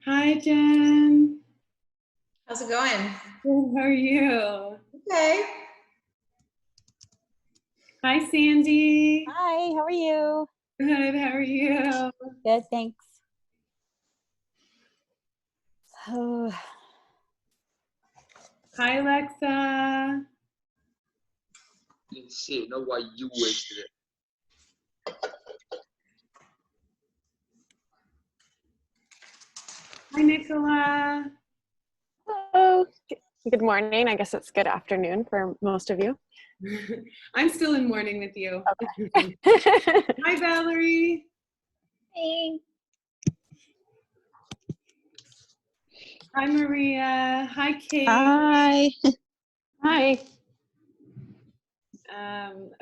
Hi, Jen. How's it going? Good, how are you? Okay. Hi, Sandy. Hi, how are you? Good, how are you? Good, thanks. Oh, Hi, Alexa. Didn't see it. Know why you wasted it. Hi, Nicola. Hello. Good morning. I guess it's good afternoon for most of you. I'm still in morning with you. Okay. Hi, Valerie. hey. Hi, Maria. Hi, Kate. Hi. Hi.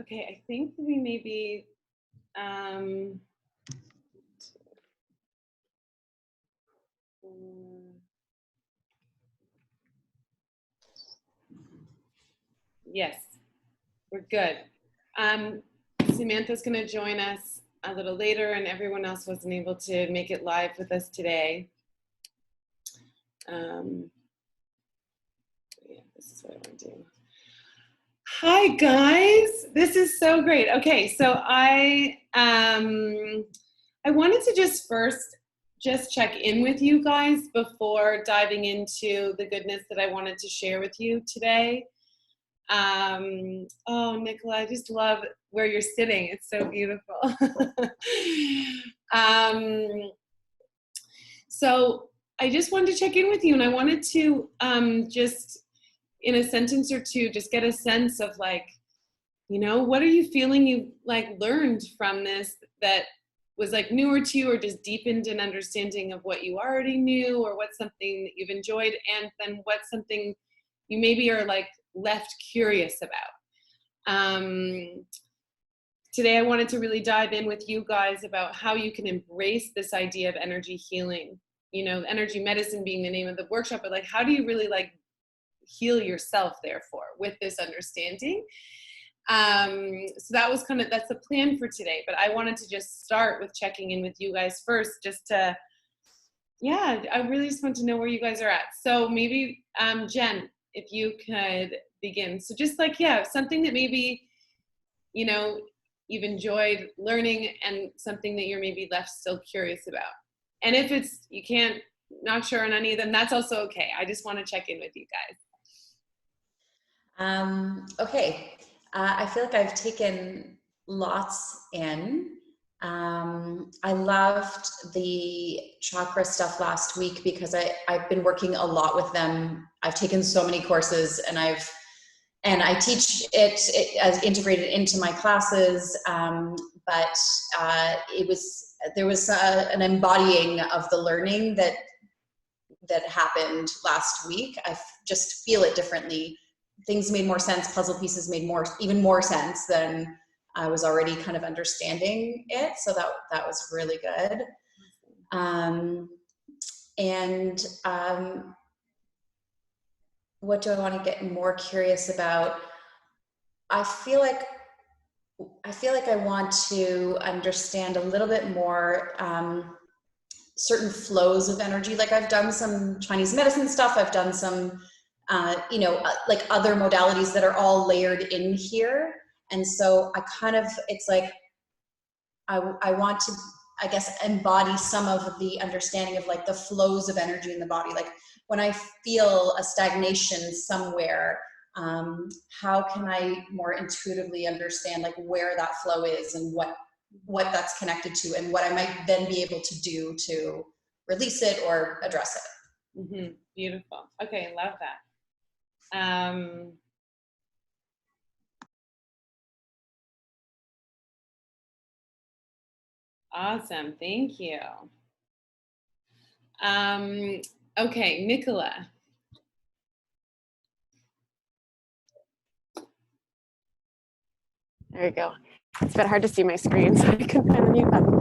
Okay, I think we maybe yes, we're good. Samantha's going to join us a little later, and everyone else wasn't able to make it live with us today. Yeah, this is what I want to do. Hi, guys. This is so great. Okay, so I wanted to just first check in with you guys before diving into the goodness that I wanted to share with you today. Oh, Nicola, I just love where you're sitting. It's so beautiful. So I just wanted to check in with you, and I wanted to just in a sentence or two, just get a sense of like, you know, what are you feeling you like learned from this that was like newer to you, or just deepened an understanding of what you already knew, or what's something that you've enjoyed, and then what's something you maybe are like left curious about. Today I wanted to really dive in with you guys about how you can embrace this idea of energy healing, you know, energy medicine being the name of the workshop, but like how do you really like heal yourself therefore with this understanding. So that was that's the plan for today, but I wanted to just start with checking in with you guys first, just to, yeah, I really just want to know where you guys are at. So maybe Jen, if you could begin. So just like, yeah, something that maybe, you know, you've enjoyed learning and something that you're maybe left still curious about. And if it's, you can't, not sure on any of them, that's also okay. I just want to check in with you guys. Okay. I feel like I've taken lots in. I loved the chakra stuff last week because I've been working a lot with them. I've taken so many courses, and I teach it as integrated into my classes. But there was an embodying of the learning that happened last week. I just feel it differently. Things made more sense. Puzzle pieces made even more sense than I was already kind of understanding it. So that was really good. What do I want to get more curious about? I feel like I want to understand a little bit more certain flows of energy. Like I've done some Chinese medicine stuff. I've done some like other modalities that are all layered in here. And so it's like, I want to, I guess, embody some of the understanding of like the flows of energy in the body. Like when I feel a stagnation somewhere, how can I more intuitively understand like where that flow is and what that's connected to, and what I might then be able to do to release it or address it. Mm-hmm. Beautiful. Okay, love that. Awesome, thank you. Okay, Nicola. There you go. It's a bit hard to see my screen, so I couldn't find the mute button.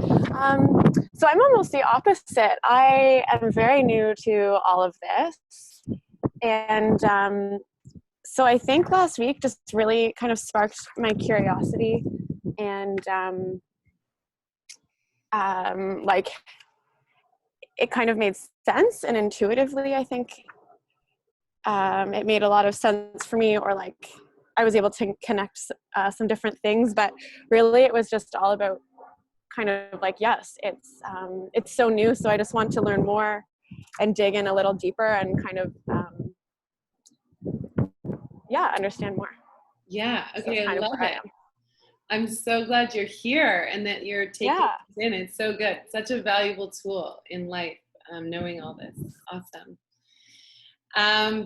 So I'm almost the opposite. I am very new to all of this. And so I think last week just really kind of sparked my curiosity, and like it kind of made sense, and intuitively, I think it made a lot of sense for me, or like I was able to connect some different things. But really, it was just all about kind of like, yes, it's so new, so I just want to learn more and dig in a little deeper and kind of understand more. Yeah. So Okay. that's I kind of love where I it. am. I'm so glad you're here and that you're taking Yeah. this in. It's so good. Such a valuable tool in life, knowing all this. Awesome.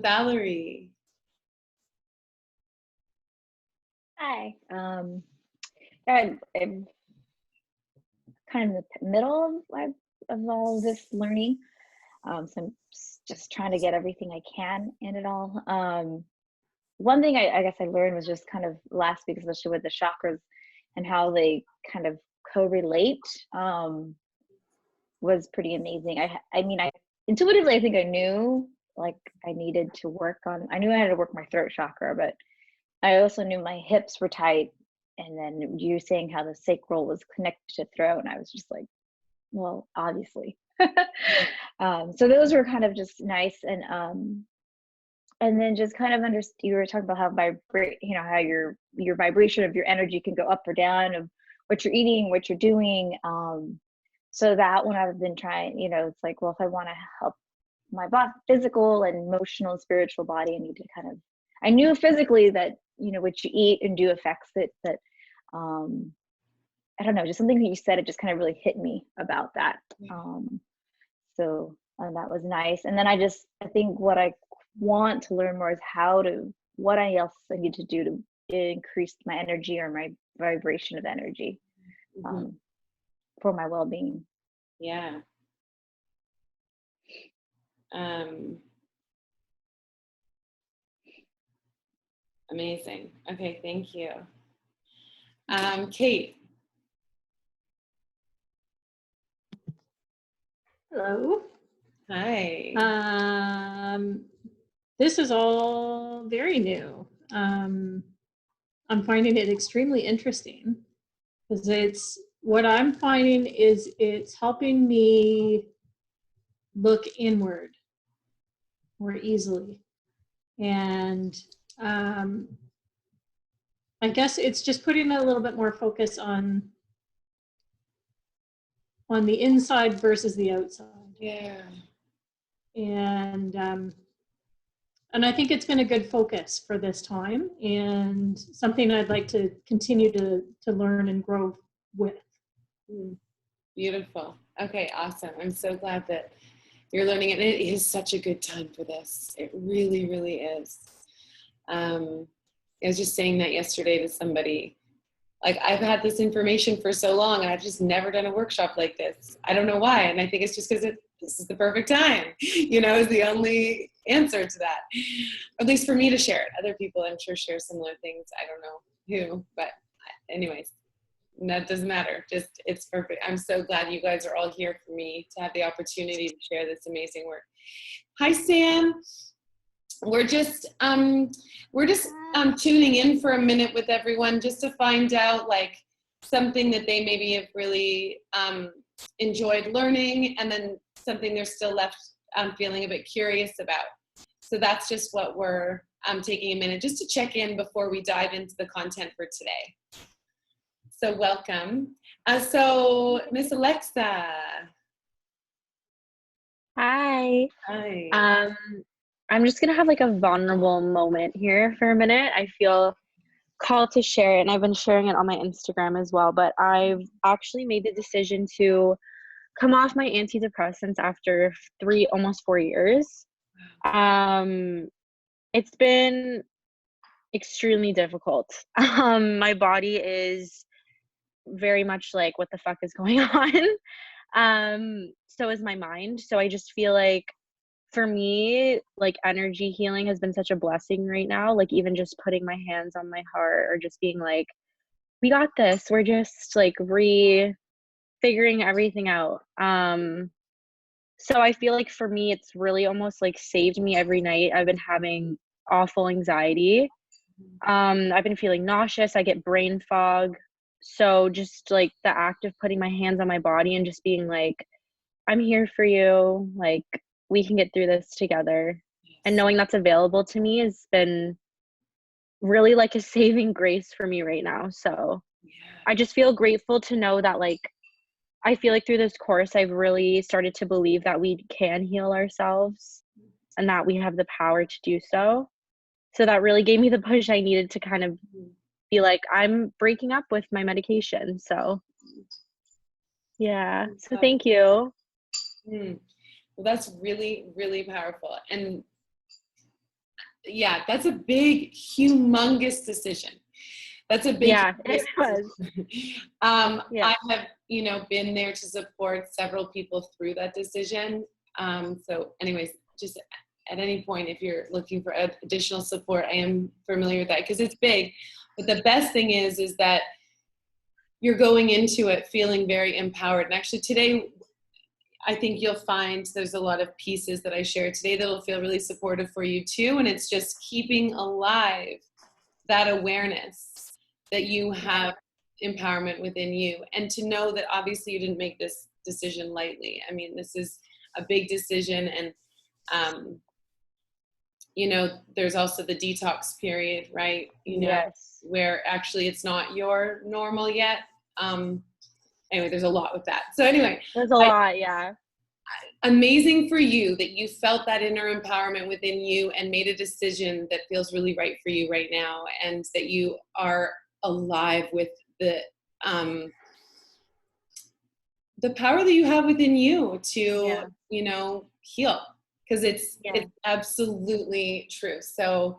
Valerie. Hi. I'm kind of in the middle of all this learning. So I'm just trying to get everything I can in it all. One thing I guess I learned was just kind of last week, especially with the chakras and how they kind of correlate, was pretty amazing. I mean, I intuitively, I think I knew like I needed to work on, I knew I had to work my throat chakra, but I also knew my hips were tight. And then you were saying how the sacral was connected to throat, and I was just like, well, obviously. So those were kind of just nice. And then just kind of you were talking about how how your vibration of your energy can go up or down, of what you're eating, what you're doing. So that one I've been trying, it's like, well, if I want to help my physical and emotional and spiritual body, I need to I knew physically that, what you eat and do affects it, but I don't know, just something that you said, it just kind of really hit me about that. So that was nice. And then I think what I want to learn more is what else I need to do to increase my energy or my vibration of energy, for my well-being. Yeah. Amazing. Okay, thank you. Kate. Hello. Hi. This is all very new. I'm finding it extremely interesting because what I'm finding is it's helping me look inward more easily. And I guess it's just putting a little bit more focus on the inside versus the outside. Yeah. And I think it's been a good focus for this time, and something I'd like to continue to learn and grow with. Beautiful. Okay, awesome. I'm so glad that you're learning it. It is such a good time for this. It really, really is. I was just saying that yesterday to somebody. Like, I've had this information for so long, and I've just never done a workshop like this. I don't know why, and I think it's just because this is the perfect time, is the only answer to that. At least for me to share it. Other people, I'm sure, share similar things. I don't know who, but anyways, that doesn't matter. Just, it's perfect. I'm so glad you guys are all here for me to have the opportunity to share this amazing work. Hi, Sam. We're just tuning in for a minute with everyone just to find out like something that they maybe have really enjoyed learning, and then something they're still left feeling a bit curious about. So that's just what we're taking a minute just to check in before we dive into the content for today. So welcome. So Miss Alexa. Hi. Hi. I'm just gonna have like a vulnerable moment here for a minute. I feel called to share it, and I've been sharing it on my Instagram as well, but I've actually made the decision to come off my antidepressants after almost 4 years. It's been extremely difficult. My body is very much like, what the fuck is going on? So is my mind. So I just feel like, for me, like, energy healing has been such a blessing right now. Like, even just putting my hands on my heart, or just being like, we got this. We're just like figuring everything out. So I feel like for me, it's really almost like saved me every night. I've been having awful anxiety. I've been feeling nauseous. I get brain fog. So just like the act of putting my hands on my body and just being like, I'm here for you. Like, we can get through this together. And knowing that's available to me has been really like a saving grace for me right now. So I just feel grateful to know that, like, I feel like through this course, I've really started to believe that we can heal ourselves and that we have the power to do so. So that really gave me the push I needed to kind of be like, I'm breaking up with my medication. So yeah. So thank you. Well, that's really, really powerful. And yeah, that's a big, humongous decision. That's a big, yeah, it was. I have, been there to support several people through that decision. So anyways, just at any point, if you're looking for additional support, I am familiar with that because it's big. But the best thing is that you're going into it feeling very empowered. And actually today, I think you'll find there's a lot of pieces that I shared today that will feel really supportive for you too. And it's just keeping alive that awareness that you have empowerment within you, and to know that obviously you didn't make this decision lightly. I mean, this is a big decision, and there's also the detox period, right? Yes. Where actually it's not your normal yet. Anyway, there's a lot with that. So anyway, there's a lot, yeah. Amazing for you that you felt that inner empowerment within you and made a decision that feels really right for you right now, and that you are alive with the power that you have within you to, heal, because it's absolutely true. So,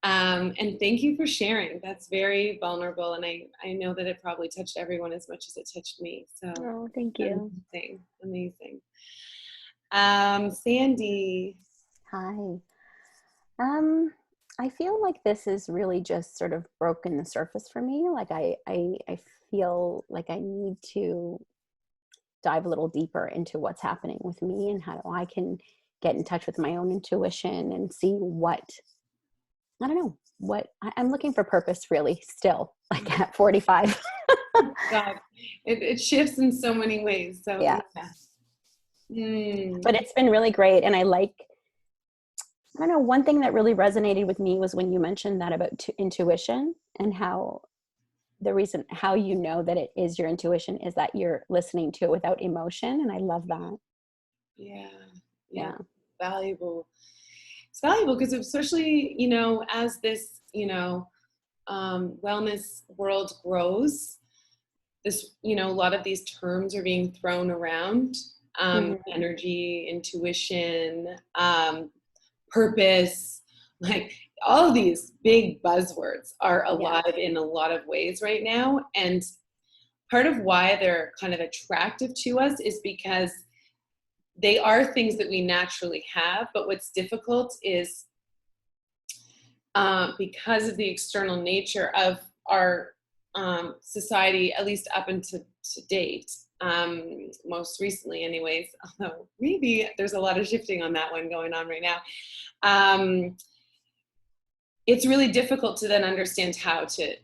and thank you for sharing. That's very vulnerable. And I know that it probably touched everyone as much as it touched me. So thank you. Amazing. Sandy. Hi. I feel like this is really just sort of broken the surface for me. Like I feel like I need to dive a little deeper into what's happening with me and how I can get in touch with my own intuition and see I'm looking for purpose really still, like at 45. God, it shifts in so many ways. So yeah. But it's been really great. And I don't know, one thing that really resonated with me was when you mentioned that about intuition, and how the reason how you know that it is your intuition is that you're listening to it without emotion. And I love that. Yeah. Valuable. It's valuable because especially, as this, wellness world grows, this, a lot of these terms are being thrown around, energy, intuition, purpose, like all of these big buzzwords are alive in a lot of ways right now. And part of why they're kind of attractive to us is because they are things that we naturally have. But what's difficult is because of the external nature of our society, at least up until to date, most recently anyways, although maybe there's a lot of shifting on that one going on right now. It's really difficult to then understand how to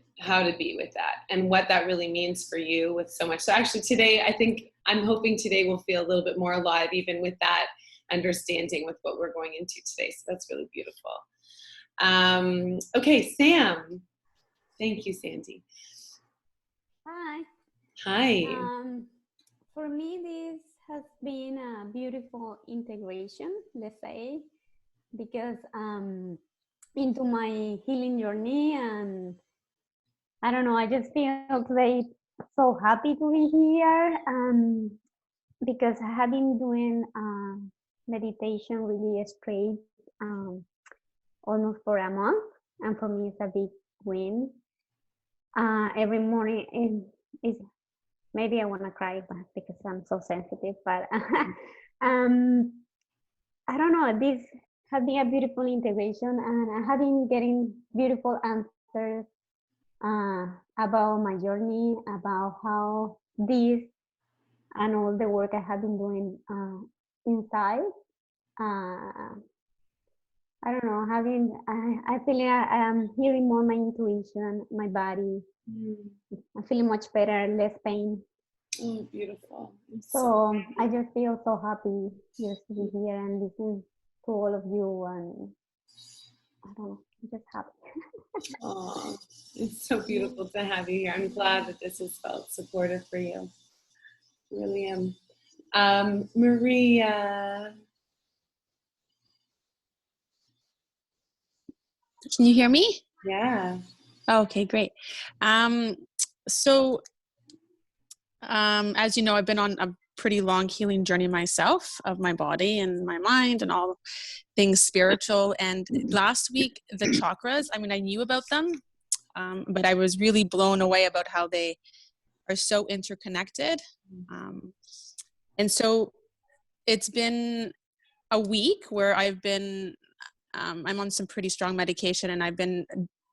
be with that and what that really means for you with so much. So actually today, I'm hoping today will feel a little bit more alive, even with that understanding with what we're going into today. So that's really beautiful. Okay, Sam. Thank you, Sandy. Hi. For me, this has been a beautiful integration, let's say, because into my healing journey, and I don't know, I just feel today so happy to be here, because I have been doing meditation really straight almost for a month, and for me it's a big win. Every morning is maybe I want to cry because I'm so sensitive, but I don't know, this has been a beautiful integration, and I have been getting beautiful answers about my journey, about how this and all the work I have been doing inside. I don't know, I feel like I'm hearing more my intuition, my body. I'm feeling much better, less pain. Oh, beautiful. So I just feel so happy just to be here and listen to all of you, and I don't know, I'm just happy. Oh, it's so beautiful to have you here. I'm glad that this has felt supportive for you. Really am. Maria. Can you hear me? Yeah. Okay, great. So as you know, I've been on a pretty long healing journey myself of my body and my mind and all things spiritual. And last week, the chakras, I mean, I knew about them, but I was really blown away about how they are so interconnected. And so it's been a week where I've been, I'm on some pretty strong medication, and I've been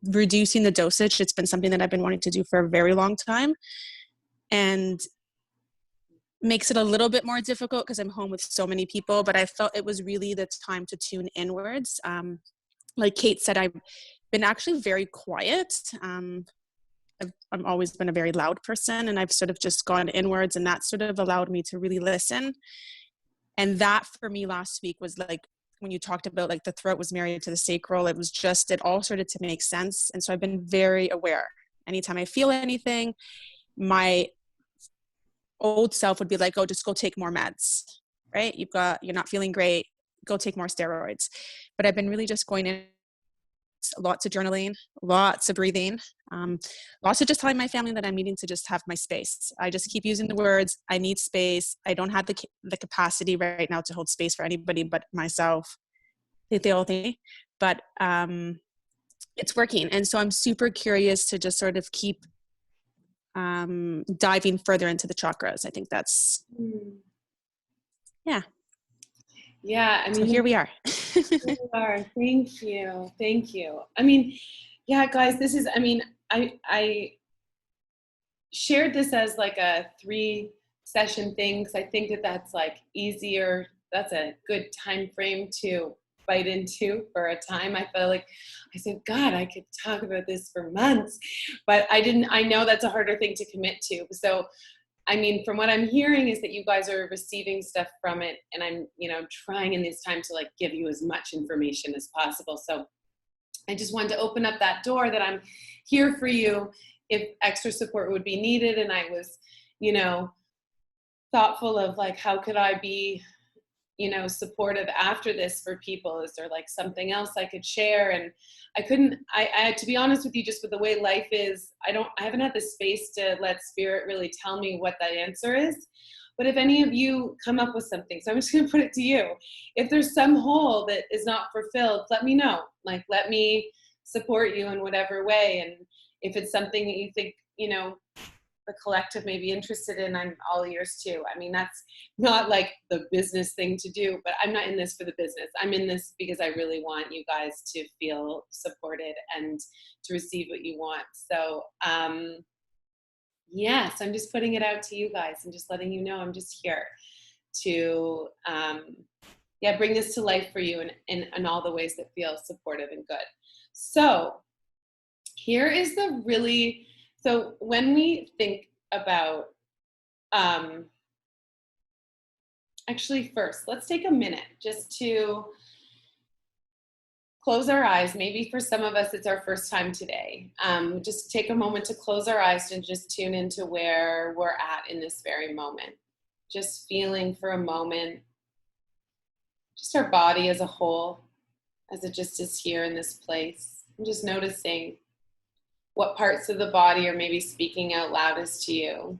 reducing the dosage. It's been something that I've been wanting to do for a very long time, and makes it a little bit more difficult because I'm home with so many people, but I felt it was really the time to tune inwards. Like Kate said, I've been actually very quiet. I've always been a very loud person, and I've sort of just gone inwards, and that sort of allowed me to really listen. And that for me last week was like, when you talked about like the throat was married to the sacral, it was just, it all started to make sense. And so I've been very aware. Anytime I feel anything, my old self would be like, oh, just go take more meds, right? You're not feeling great, go take more steroids. But I've been really just going in, lots of journaling, lots of breathing, lots of just telling my family that I'm needing to just have my space. I just keep using the words, I need space. I don't have the capacity right now to hold space for anybody but myself. They all think, but it's working. And so I'm super curious to just sort of keep diving further into the chakras. I think that's, yeah. Yeah, I mean, so here we are. Thank you. Thank you. I mean, yeah, guys, this is, I mean, I shared this as like a 3-session thing because I think that that's like easier. That's a good time frame to bite into for a time. I felt like I said, God, I could talk about this for months, but I know that's a harder thing to commit to. So, I mean, from what I'm hearing is that you guys are receiving stuff from it, and I'm, trying in this time to like give you as much information as possible. So I just wanted to open up that door that I'm here for you if extra support would be needed. And I was, thoughtful of like, how could I be, supportive after this for people? Is there like something else I could share? And I to be honest with you, just with the way life is, I haven't had the space to let spirit really tell me what that answer is. But if any of you come up with something, so I'm just going to put it to you. If there's some hole that is not fulfilled, let me know. Like, let me support you in whatever way. And if it's something that you think, the collective may be interested in, I'm all ears too. I mean, that's not like the business thing to do, but I'm not in this for the business. I'm in this because I really want you guys to feel supported and to receive what you want. So, yes, I'm just putting it out to you guys and just letting you know I'm just here to, bring this to life for you in all the ways that feel supportive and good. So here is so when we think about, actually first, let's take a minute just to close our eyes. Maybe for some of us, it's our first time today. Just take a moment to close our eyes and just tune into where we're at in this very moment. Just feeling for a moment, just our body as a whole, as it just is here in this place. And just noticing what parts of the body are maybe speaking out loudest to you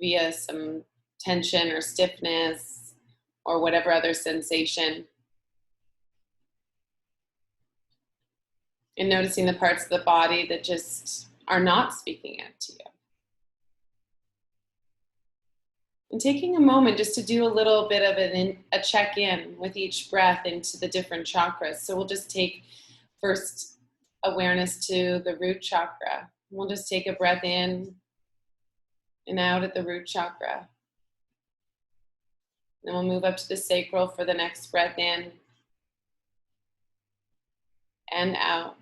via some tension or stiffness or whatever other sensation. And noticing the parts of the body that just are not speaking out to you. And taking a moment just to do a little bit of a check-in with each breath into the different chakras. So we'll just take first awareness to the root chakra. We'll just take a breath in and out at the root chakra. Then we'll move up to the sacral for the next breath in and out.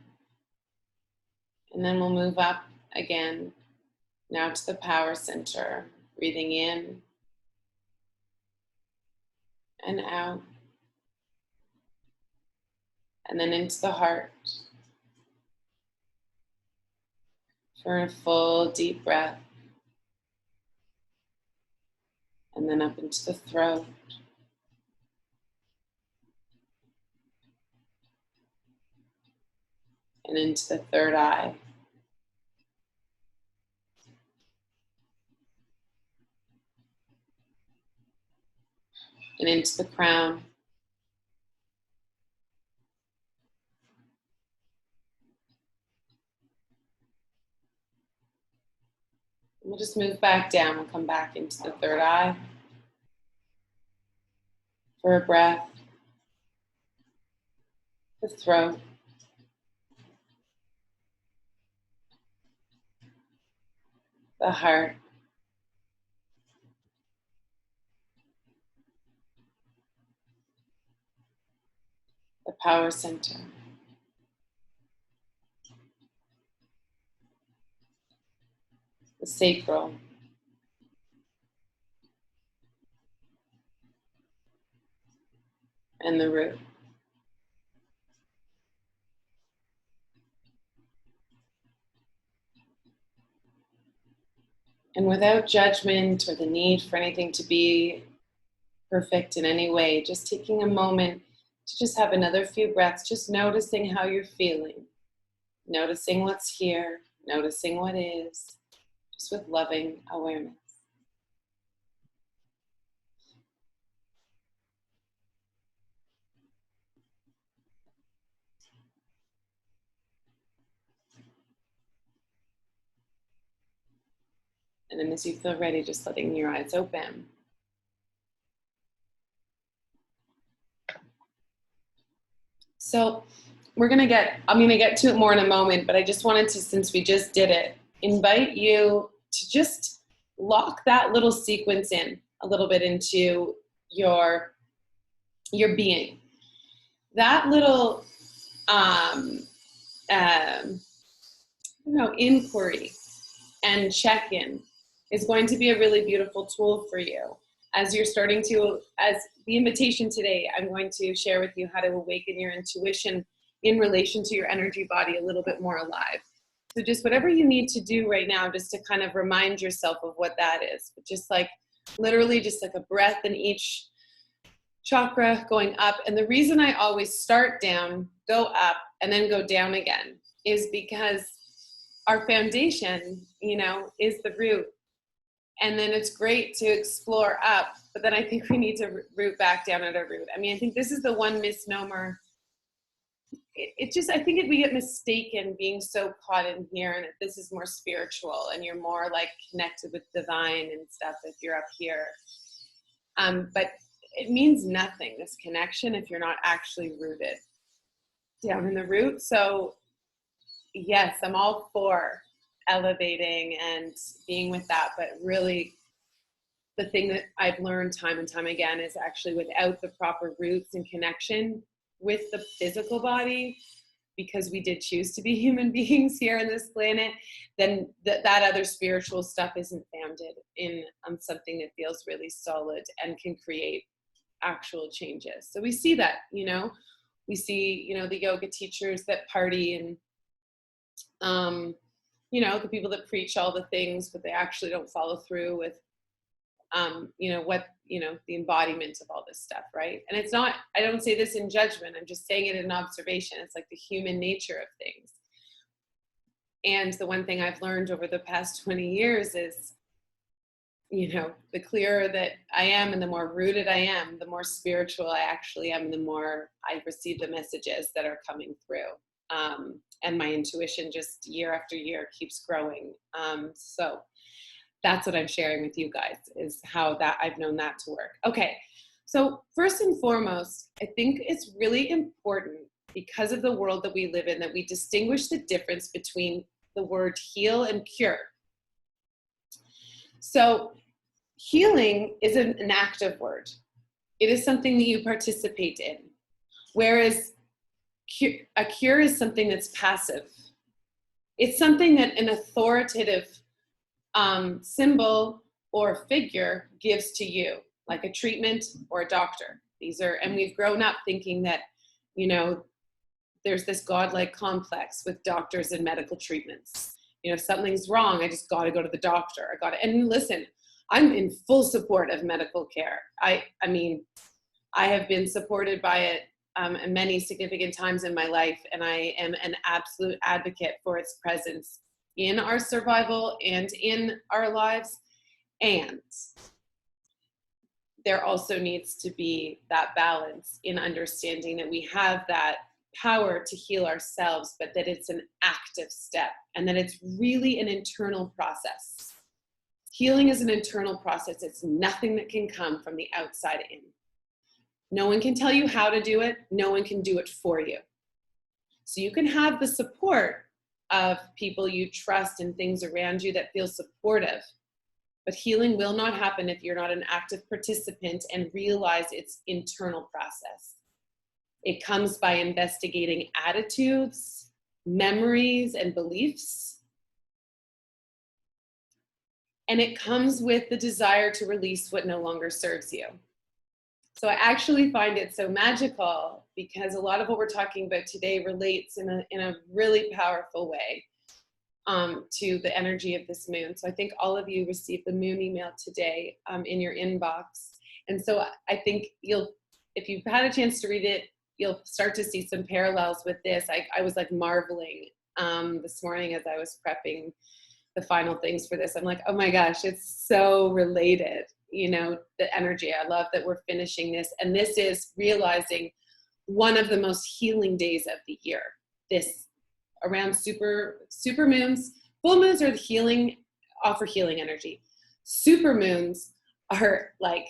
And then we'll move up again, now to the power center, Breathing in and out. And then into the heart for a full deep breath. And then up into the throat. And into the third eye. And into the crown. We'll just move back down. We'll come back into the third eye for a breath, the throat, the heart, the power center, the sacral, and the root. And without judgment or the need for anything to be perfect in any way, just taking a moment to just have another few breaths, just noticing how you're feeling, noticing what's here, noticing what is, just with loving awareness. And then as you feel ready, just letting your eyes open. So I'm gonna get to it more in a moment, but I just wanted to, since we just did it, invite you to just lock that little sequence in a little bit into your being. That little inquiry and check-in is going to be a really beautiful tool for you as you're starting to, as the invitation today, I'm going to share with you how to awaken your intuition in relation to your energy body a little bit more alive. So just whatever you need to do right now, just to kind of remind yourself of what that is. But just like literally just like a breath in each chakra going up. And the reason I always start down, go up, and then go down again is because our foundation, is the root. And then it's great to explore up, but then I think we need to root back down at our root. I mean, I think this is the one misnomer. I think we get mistaken being so caught in here, and this is more spiritual and you're more like connected with divine and stuff if you're up here. But it means nothing, this connection, if you're not actually rooted down in the root. So yes, I'm all for elevating and being with that, but really the thing that I've learned time and time again is actually without the proper roots and connection with the physical body, because we did choose to be human beings here on this planet, then that other spiritual stuff isn't founded in something that feels really solid and can create actual changes. So we see that, we see, the yoga teachers that party and the people that preach all the things, but they actually don't follow through with, the embodiment of all this stuff, right? And it's not, I don't say this in judgment, I'm just saying it in observation. It's like the human nature of things. And the one thing I've learned over the past 20 years is, the clearer that I am and the more rooted I am, the more spiritual I actually am, the more I receive the messages that are coming through. And my intuition just year after year keeps growing. So that's what I'm sharing with you guys, is how that I've known that to work. Okay, so first and foremost, I think it's really important, because of the world that we live in, that we distinguish the difference between the word heal and cure. So healing is an active word. It is something that you participate in, whereas a cure is something that's passive. It's something that an authoritative symbol or figure gives to you, like a treatment or a doctor. And we've grown up thinking that, you know, there's this godlike complex with doctors and medical treatments. You know, if something's wrong, I just got to go to the doctor. And listen, I'm in full support of medical care. I mean, I have been supported by it many significant times in my life, and I am an absolute advocate for its presence in our survival and in our lives. And there also needs to be that balance in understanding that we have that power to heal ourselves, but that it's an active step and that it's really an internal process. Healing is an internal process. It's nothing that can come from the outside in. No one can tell you how to do it. No one can do it for you. So you can have the support of people you trust and things around you that feel supportive, but healing will not happen if you're not an active participant and realize its internal process. It comes by investigating attitudes, memories, and beliefs. And it comes with the desire to release what no longer serves you. So I actually find it so magical because a lot of what we're talking about today relates in a really powerful way to the energy of this moon. So I think all of you received the moon email today in your inbox. And so I think if you've had a chance to read it, you'll start to see some parallels with this. I was like marveling this morning as I was prepping the final things for this. I'm like, oh my gosh, it's so related, you know, the energy. I love that we're finishing this. And this is realizing one of the most healing days of the year. This around super moons. Full moons are the healing, offer healing energy. Super moons are like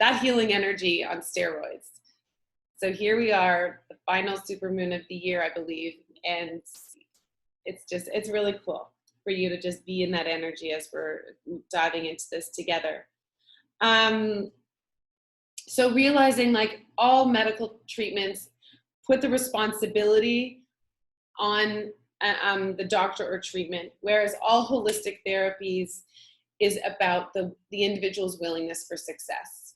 that healing energy on steroids. So here we are, the final super moon of the year, I believe. And it's really cool for you to just be in that energy as we're diving into this together. So realizing like all medical treatments put the responsibility on the doctor or treatment, whereas all holistic therapies is about the individual's willingness for success.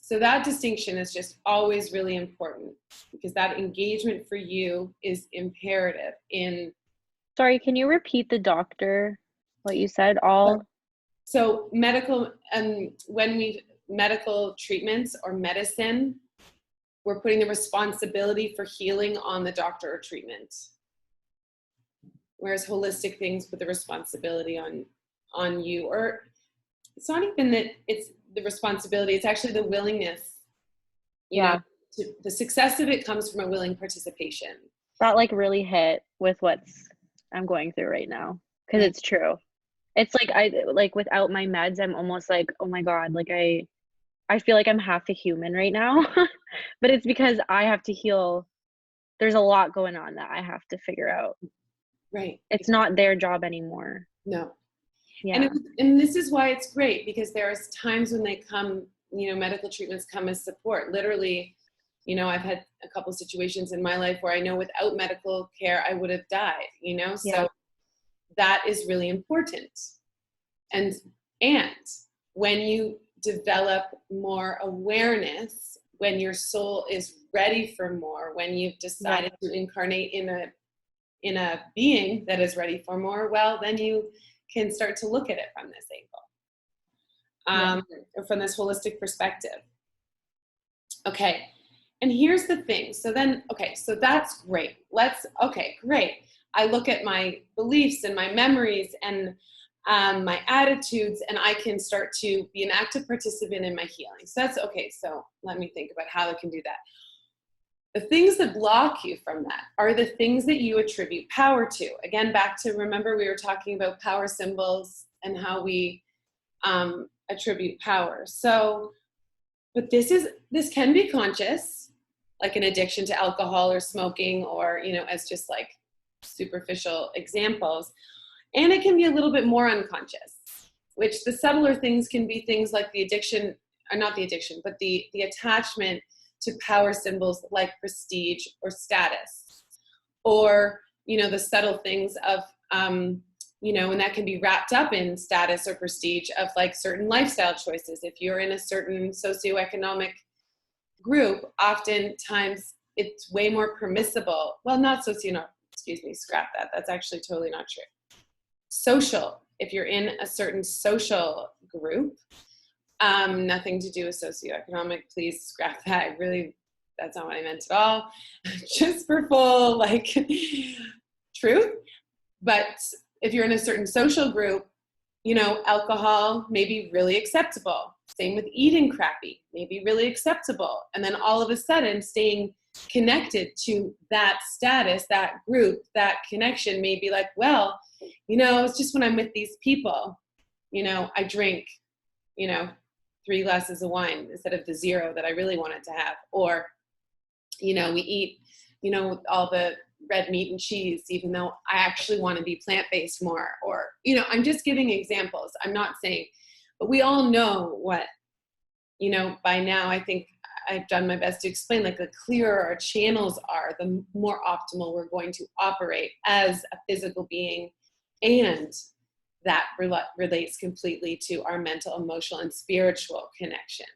So that distinction is just always really important because that engagement for you is imperative in. Sorry, can you repeat the doctor, what you said, all? So medical, medical treatments or medicine, we're putting the responsibility for healing on the doctor or treatment. Whereas holistic things put the responsibility on you, or it's not even that it's the responsibility, it's actually the willingness. You know, the success of it comes from a willing participation. That like really hit with what's I'm going through right now, because it's true. It's like I without my meds, I'm almost like, oh my God, like I feel like I'm half a human right now. But it's because I have to heal. There's a lot going on that I have to figure out. Right. It's not their job anymore. No. Yeah. And this is why it's great, because there's times when they come, you know, medical treatments come as support. Literally, you know, I've had a couple situations in my life where I know without medical care, I would have died, you know? So that is really important. And when you develop more awareness, when your soul is ready for more, when you've decided to incarnate in a being that is ready for more, well, then you can start to look at it from this angle, or from this holistic perspective. Okay. And here's the thing. So then, okay, so that's great. Great. I look at my beliefs and my memories and my attitudes, and I can start to be an active participant in my healing. So that's okay. So let me think about how I can do that. The things that block you from that are the things that you attribute power to. Again, back to, remember we were talking about power symbols and how we attribute power. So, but this can be conscious, like an addiction to alcohol or smoking, or, you know, as just like superficial examples. And it can be a little bit more unconscious, which the subtler things can be things like the addiction, or not the addiction, but the attachment to power symbols like prestige or status, or, you know, the subtle things of you know, and that can be wrapped up in status or prestige of like certain lifestyle choices. If you're in a certain socioeconomic group, oftentimes it's way more permissible. Well, not excuse me, scrap that. That's actually totally not true. Social, if you're in a certain social group, nothing to do with socioeconomic, please scrap that. That's not what I meant at all. Just for full, like, truth. But if you're in a certain social group, you know, alcohol may be really acceptable. Same with eating crappy, may be really acceptable. And then all of a sudden, staying connected to that status, that group, that connection may be like, well, you know, it's just when I'm with these people, you know, I drink, you know, 3 glasses of wine instead of the 0 that I really wanted to have. Or, you know, we eat, you know, all the red meat and cheese, even though I actually want to be plant-based more. Or, you know, I'm just giving examples. I'm not saying, but we all know what, you know, by now I think I've done my best to explain, like, the clearer our channels are, the more optimal we're going to operate as a physical being. And that relates completely to our mental, emotional, and spiritual connection.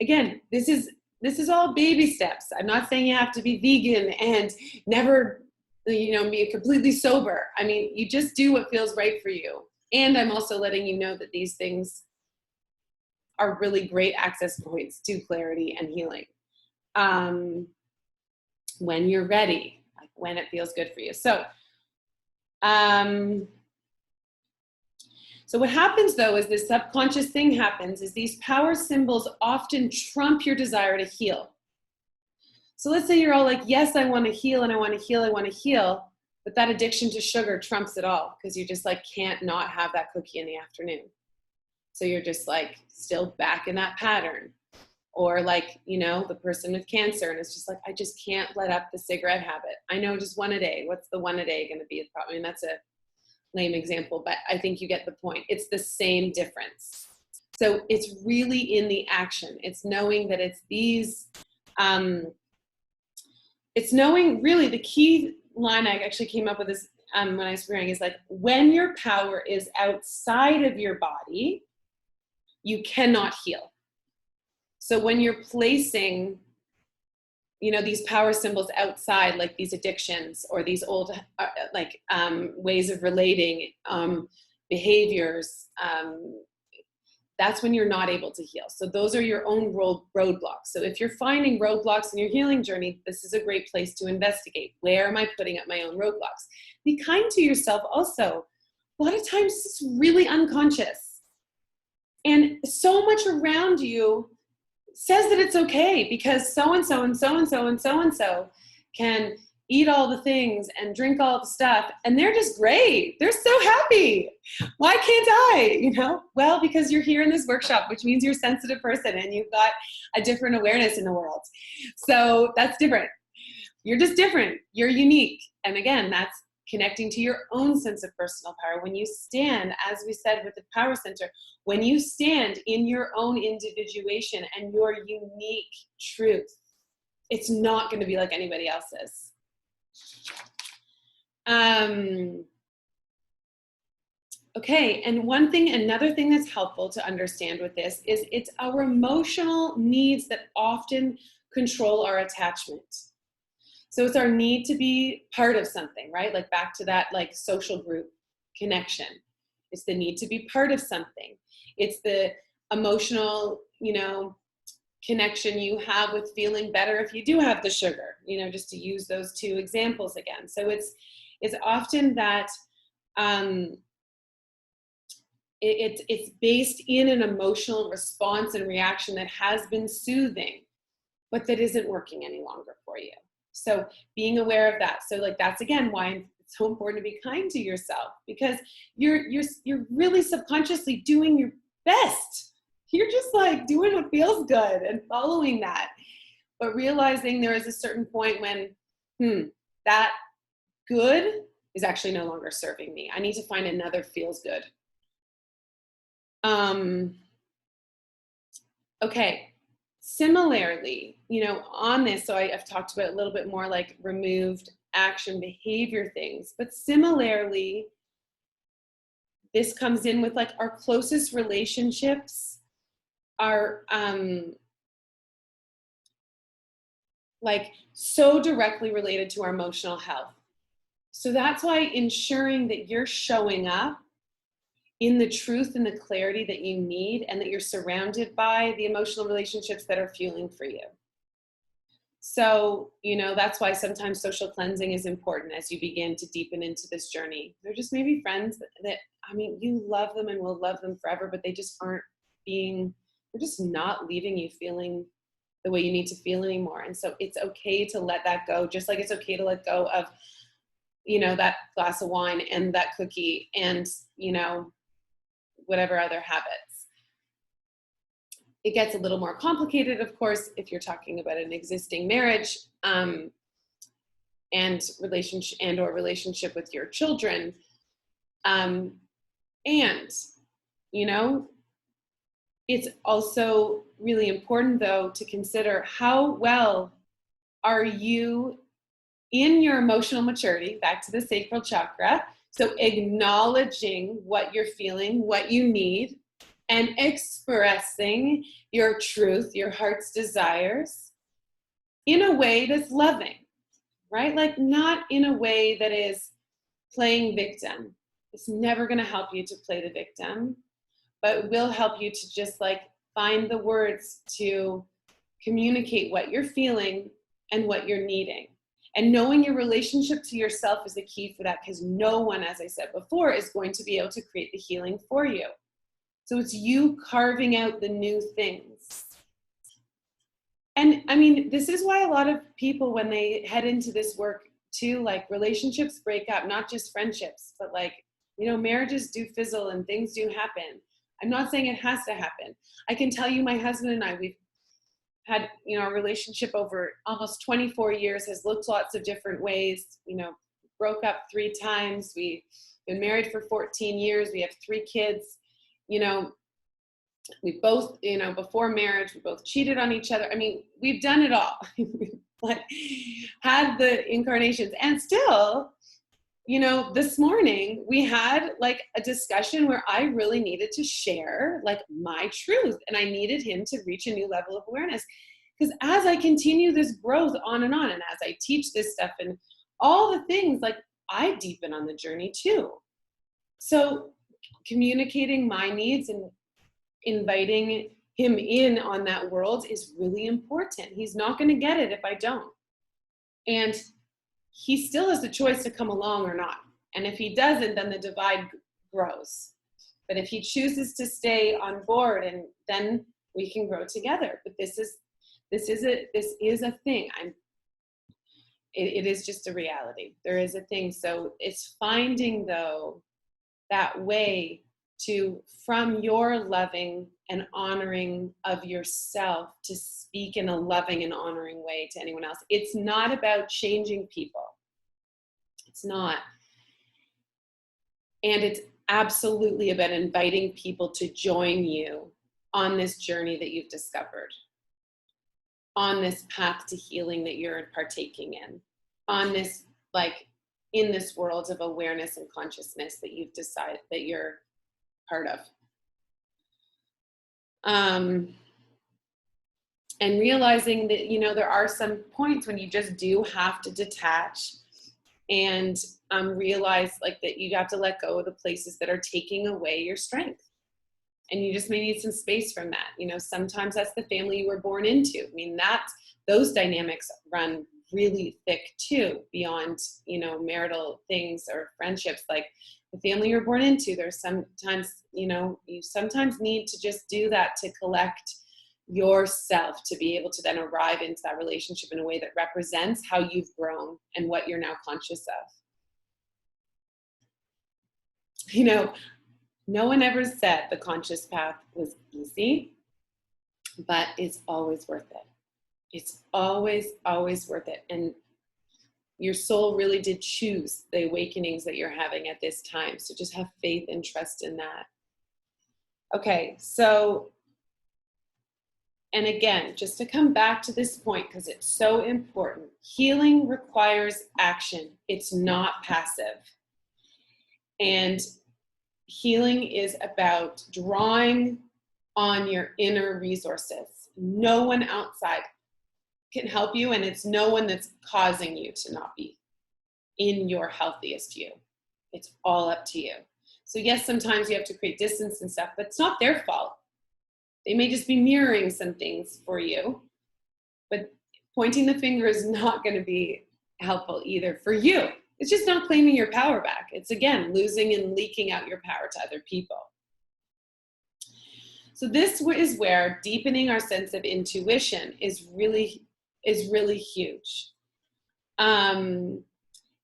Again, this is all baby steps. I'm not saying you have to be vegan and never, you know, be completely sober. I mean, you just do what feels right for you. And I'm also letting you know that these things are really great access points to clarity and healing. When you're ready, like when it feels good for you. So what happens though is this subconscious thing happens is these power symbols often trump your desire to heal. So let's say you're all like, yes, I want to heal and I want to heal, I want to heal. But that addiction to sugar trumps it all because you just like can't not have that cookie in the afternoon. So you're just like still back in that pattern. Or like, you know, the person with cancer and it's just like, I just can't let up the cigarette habit. I know just 1 a day. What's the 1 a day going to be? I mean, that's a lame example, but I think you get the point. It's the same difference. So it's really in the action. It's knowing that it's these, it's knowing really the key line I actually came up with this when I was preparing is like, when your power is outside of your body, you cannot heal. So when you're placing, you know, these power symbols outside, like these addictions or these old ways of relating, behaviors, that's when you're not able to heal. So those are your own roadblocks. So if you're finding roadblocks in your healing journey, this is a great place to investigate. Where am I putting up my own roadblocks? Be kind to yourself also. A lot of times it's really unconscious. And so much around you says that it's okay because so-and-so and so-and-so and so-and-so can eat all the things and drink all the stuff and they're just great. They're so happy. Why can't I? You know, well, because you're here in this workshop, which means you're a sensitive person and you've got a different awareness in the world. So that's different. You're just different. You're unique. And again, that's connecting to your own sense of personal power. When you stand, as we said with the Power Center, when you stand in your own individuation and your unique truth, it's not going to be like anybody else's. Okay, and another thing that's helpful to understand with this is it's our emotional needs that often control our attachment. So it's our need to be part of something, right? Like back to that like social group connection. It's the need to be part of something. It's the emotional, you know, connection you have with feeling better if you do have the sugar, you know, just to use those 2 examples again. So it's often that it's based in an emotional response and reaction that has been soothing, but that isn't working any longer for you. So being aware of that. So like, that's again, why it's so important to be kind to yourself because you're really subconsciously doing your best. You're just like doing what feels good and following that, but realizing there is a certain point when, that good is actually no longer serving me. I need to find another feels good. Okay. Similarly, you know, on this, so I've talked about a little bit more like removed action behavior things, but similarly, this comes in with like our closest relationships are like so directly related to our emotional health. So that's why ensuring that you're showing up in the truth and the clarity that you need, and that you're surrounded by the emotional relationships that are fueling for you. So, you know, that's why sometimes social cleansing is important as you begin to deepen into this journey. They're just maybe friends that I mean, you love them and will love them forever, but they just aren't they're just not leaving you feeling the way you need to feel anymore. And so it's okay to let that go, just like it's okay to let go of, you know, that glass of wine and that cookie and, you know, whatever other habits. It gets a little more complicated, of course, if you're talking about an existing marriage and relationship with your children. And, you know, it's also really important, though, to consider how well are you in your emotional maturity, back to the sacral chakra. So acknowledging what you're feeling, what you need, and expressing your truth, your heart's desires in a way that's loving, right? Like not in a way that is playing victim. It's never going to help you to play the victim, but will help you to just like find the words to communicate what you're feeling and what you're needing. And knowing your relationship to yourself is the key for that, because no one, as I said before, is going to be able to create the healing for you. So it's you carving out the new things. And I mean, this is why a lot of people, when they head into this work too, like relationships break up, not just friendships, but like, you know, marriages do fizzle and things do happen. I'm not saying it has to happen. I can tell you, my husband and I, we've had, you know, our relationship over almost 24 years has looked lots of different ways, you know, broke up 3 times. We've been married for 14 years. We have 3 kids. You know, we both, you know, before marriage, we both cheated on each other. I mean, we've done it all. Like, had the incarnations. And still, you know, this morning we had like a discussion where I really needed to share like my truth, and I needed him to reach a new level of awareness. Because as I continue this growth on, and as I teach this stuff and all the things, like I deepen on the journey too. So communicating my needs and inviting him in on that world is really important. He's not going to get it if I don't. And he still has the choice to come along or not. And if he doesn't, then the divide grows. But if he chooses to stay on board, and then we can grow together. But this is a thing. It is just a reality. There is a thing. So it's finding, though, that way to, from your loving and honoring of yourself, to speak in a loving and honoring way to anyone else. It's not about changing people. It's not. And it's absolutely about inviting people to join you on this journey that you've discovered, on this path to healing that you're partaking in, on this, like, in this world of awareness and consciousness that you've decided that you're part of. And realizing that, you know, there are some points when you just do have to detach and realize like that you have to let go of the places that are taking away your strength. And you just may need some space from that. You know, sometimes that's the family you were born into. I mean, those dynamics run really thick too, beyond, you know, marital things or friendships. Like the family you're born into, there's sometimes, you know, you sometimes need to just do that to collect yourself, to be able to then arrive into that relationship in a way that represents how you've grown and what you're now conscious of. You know, no one ever said the conscious path was easy, but it's always worth it. It's always, always worth it. And your soul really did choose the awakenings that you're having at this time. So just have faith and trust in that. Okay, so, and again, just to come back to this point, because it's so important, healing requires action. It's not passive. And healing is about drawing on your inner resources. No one outside can help you, and it's no one that's causing you to not be in your healthiest you. It's all up to you. So yes, sometimes you have to create distance and stuff, but it's not their fault. They may just be mirroring some things for you, but pointing the finger is not going to be helpful either for you. It's just not claiming your power back. It's, again, losing and leaking out your power to other people. So this is where deepening our sense of intuition is really huge.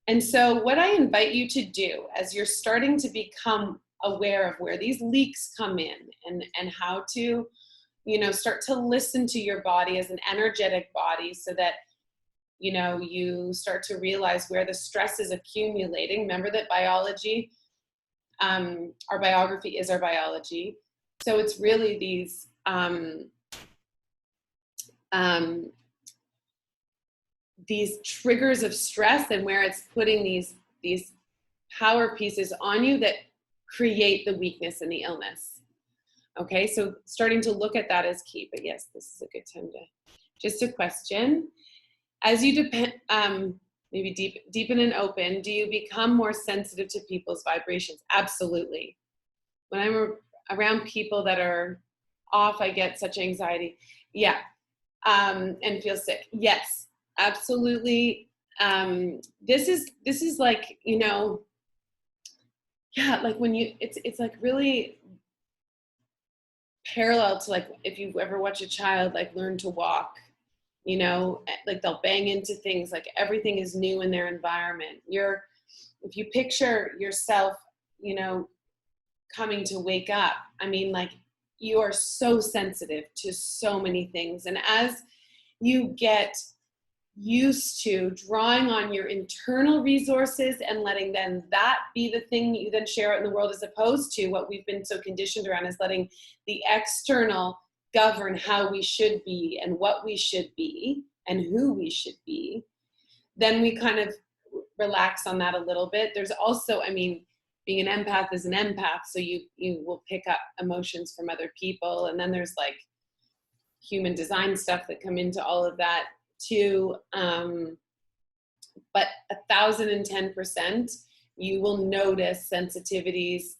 And so what I invite you to do as you're starting to become aware of where these leaks come in and how to, you know, start to listen to your body as an energetic body so that, you know, you start to realize where the stress is accumulating. Remember that biology, our biography is our biology. So it's really these triggers of stress and where it's putting these power pieces on you that create the weakness and the illness. Okay, so starting to look at that is key. But yes, this is a good time to just a question. As you maybe deepen and open, do you become more sensitive to people's vibrations? Absolutely. When I'm around people that are off, I get such anxiety. Yeah, and feel sick. Yes, absolutely. This is like, you know, yeah, like when you, it's like really parallel to like if you ever watch a child like learn to walk, you know, like they'll bang into things, like everything is new in their environment. If you picture yourself, you know, coming to wake up, I mean, like you are so sensitive to so many things. And as you get used to drawing on your internal resources and letting then that be the thing that you then share out in the world, as opposed to what we've been so conditioned around is letting the external govern how we should be and what we should be and who we should be, then we kind of relax on that a little bit. There's also, I mean, being an empath is an empath, so you will pick up emotions from other people. And then there's like human design stuff that come into all of that too. But 1,010%, you will notice sensitivities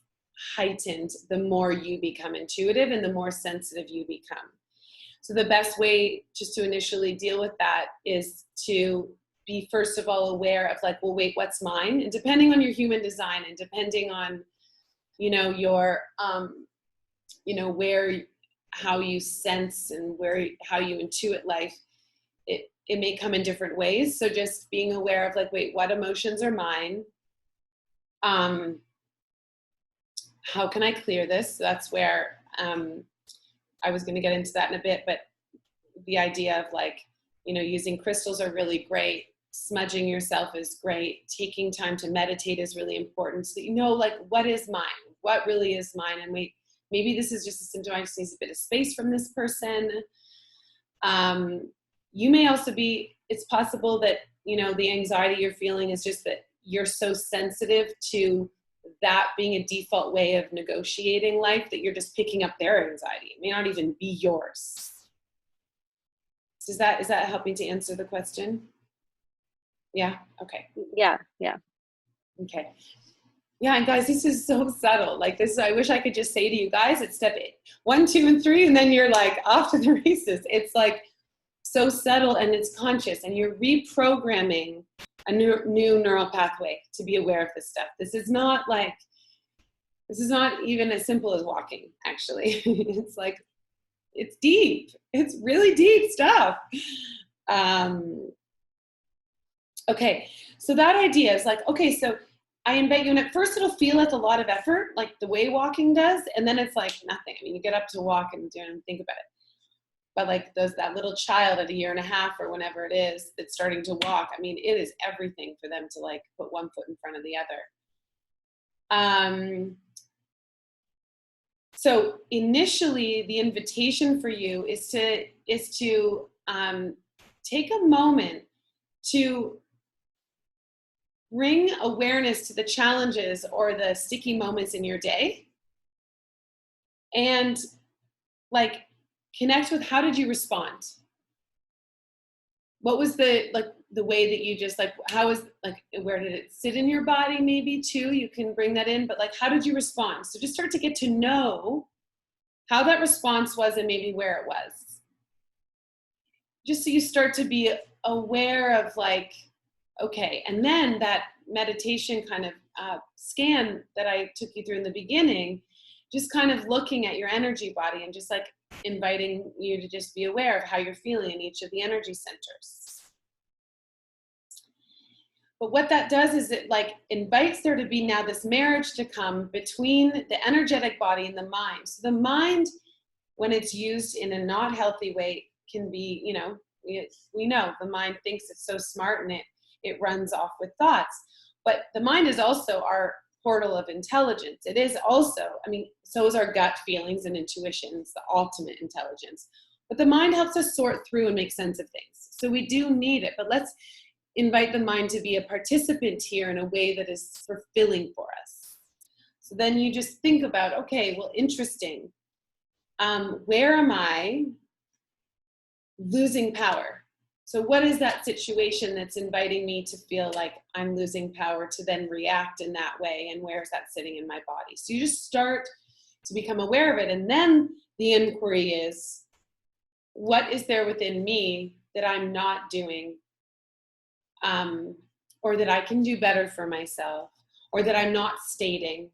heightened the more you become intuitive and the more sensitive you become. So the best way just to initially deal with that is to be, first of all, aware of like, well, wait, what's mine? And depending on your human design and depending on, you know, your, you know, how you sense and how you intuit life, it may come in different ways. So just being aware of like, wait, what emotions are mine? How can I clear this? So that's where I was going to get into that in a bit, but the idea of like, you know, using crystals are really great. Smudging yourself is great. Taking time to meditate is really important. So that you know, like, what is mine? What really is mine? And maybe this is just a symptom. I just need a bit of space from this person. You may also be, it's possible that, you know, the anxiety you're feeling is just that you're so sensitive to that being a default way of negotiating life that you're just picking up their anxiety. It may not even be yours. Is that helping to answer the question? Yeah. Okay. Yeah. Okay. Yeah, and guys, this is so subtle. Like this, I wish I could just say to you guys, it's step 1, 2, and 3, and then you're like off to the races. It's like so subtle and it's conscious, and you're reprogramming a new neural pathway to be aware of this stuff. This is not even as simple as walking, actually. It's like, it's deep. It's really deep stuff. Okay, so that idea is like, okay, so I invite you, and at first it'll feel like a lot of effort, like the way walking does, and then it's like nothing. I mean, you get up to walk and think about it. But like that little child at 1.5 years or whenever it is that's starting to walk, I mean, it is everything for them to like put one foot in front of the other. So initially, the invitation for you is to take a moment to bring awareness to the challenges or the sticky moments in your day, and like connect with, how did you respond? What was the way that you just like, how is like, where did it sit in your body? Maybe too, you can bring that in, but like, how did you respond? So just start to get to know how that response was and maybe where it was. Just so you start to be aware of like, okay, and then that meditation kind of scan that I took you through in the beginning, just kind of looking at your energy body and just like inviting you to just be aware of how you're feeling in each of the energy centers. But what that does is it like invites there to be now this marriage to come between the energetic body and the mind. So the mind, when it's used in a not healthy way, can be, you know, we know the mind thinks it's so smart and it runs off with thoughts. But the mind is also our portal of intelligence. It is also, I mean, so is our gut feelings and intuitions, the ultimate intelligence. But the mind helps us sort through and make sense of things. So we do need it, but let's invite the mind to be a participant here in a way that is fulfilling for us. So then you just think about, okay, well, interesting. Where am I losing power? So what is that situation that's inviting me to feel like I'm losing power to then react in that way? And where's that sitting in my body? So you just start to become aware of it. And then the inquiry is, what is there within me that I'm not doing, or that I can do better for myself, or that I'm not stating,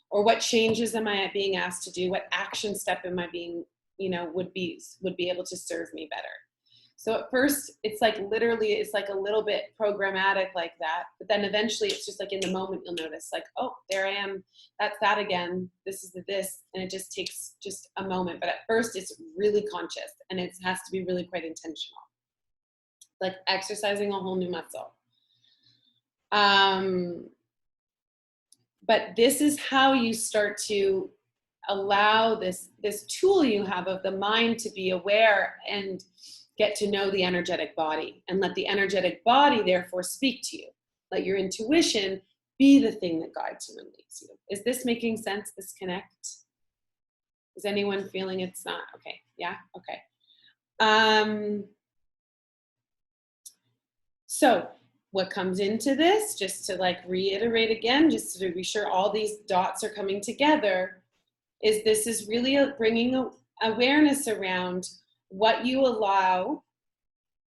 or what changes am I being asked to do? What action step am I being, you know, would be able to serve me better? So at first, it's like literally, it's like a little bit programmatic like that. But then eventually, it's just like in the moment, you'll notice like, oh, there I am. That's that again. This is this. And it just takes just a moment. But at first, it's really conscious. And it has to be really quite intentional. Like exercising a whole new muscle. But this is how you start to allow this tool you have of the mind to be aware and get to know the energetic body, and let the energetic body therefore speak to you. Let your intuition be the thing that guides you and leads you. Is this making sense, this connect? Is anyone feeling it's not? Okay, yeah, okay. So what comes into this, just to like reiterate again, just to be sure all these dots are coming together, is this is really bringing awareness around what you allow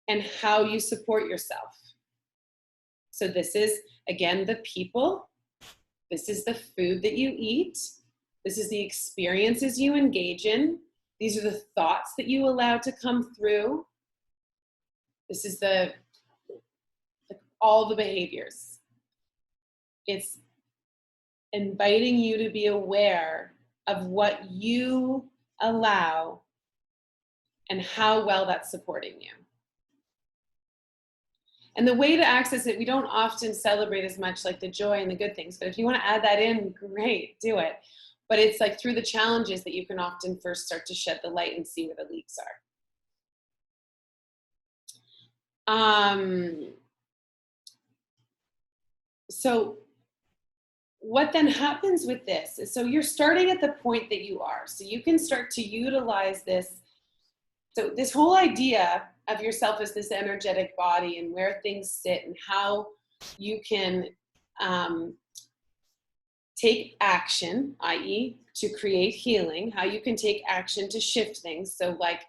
and how you support yourself. So this is, again, the people. This is the food that you eat. This is the experiences you engage in. These are the thoughts that you allow to come through. This is all the behaviors. It's inviting you to be aware of what you allow and how well that's supporting you. And the way to access it, we don't often celebrate as much like the joy and the good things, but if you want to add that in, great, do it. But it's like through the challenges that you can often first start to shed the light and see where the leaks are. So what then happens with this is, so you're starting at the point that you are, so you can start to utilize this. So this whole idea of yourself as this energetic body and where things sit and how you can take action, i.e. to create healing, how you can take action to shift things. So like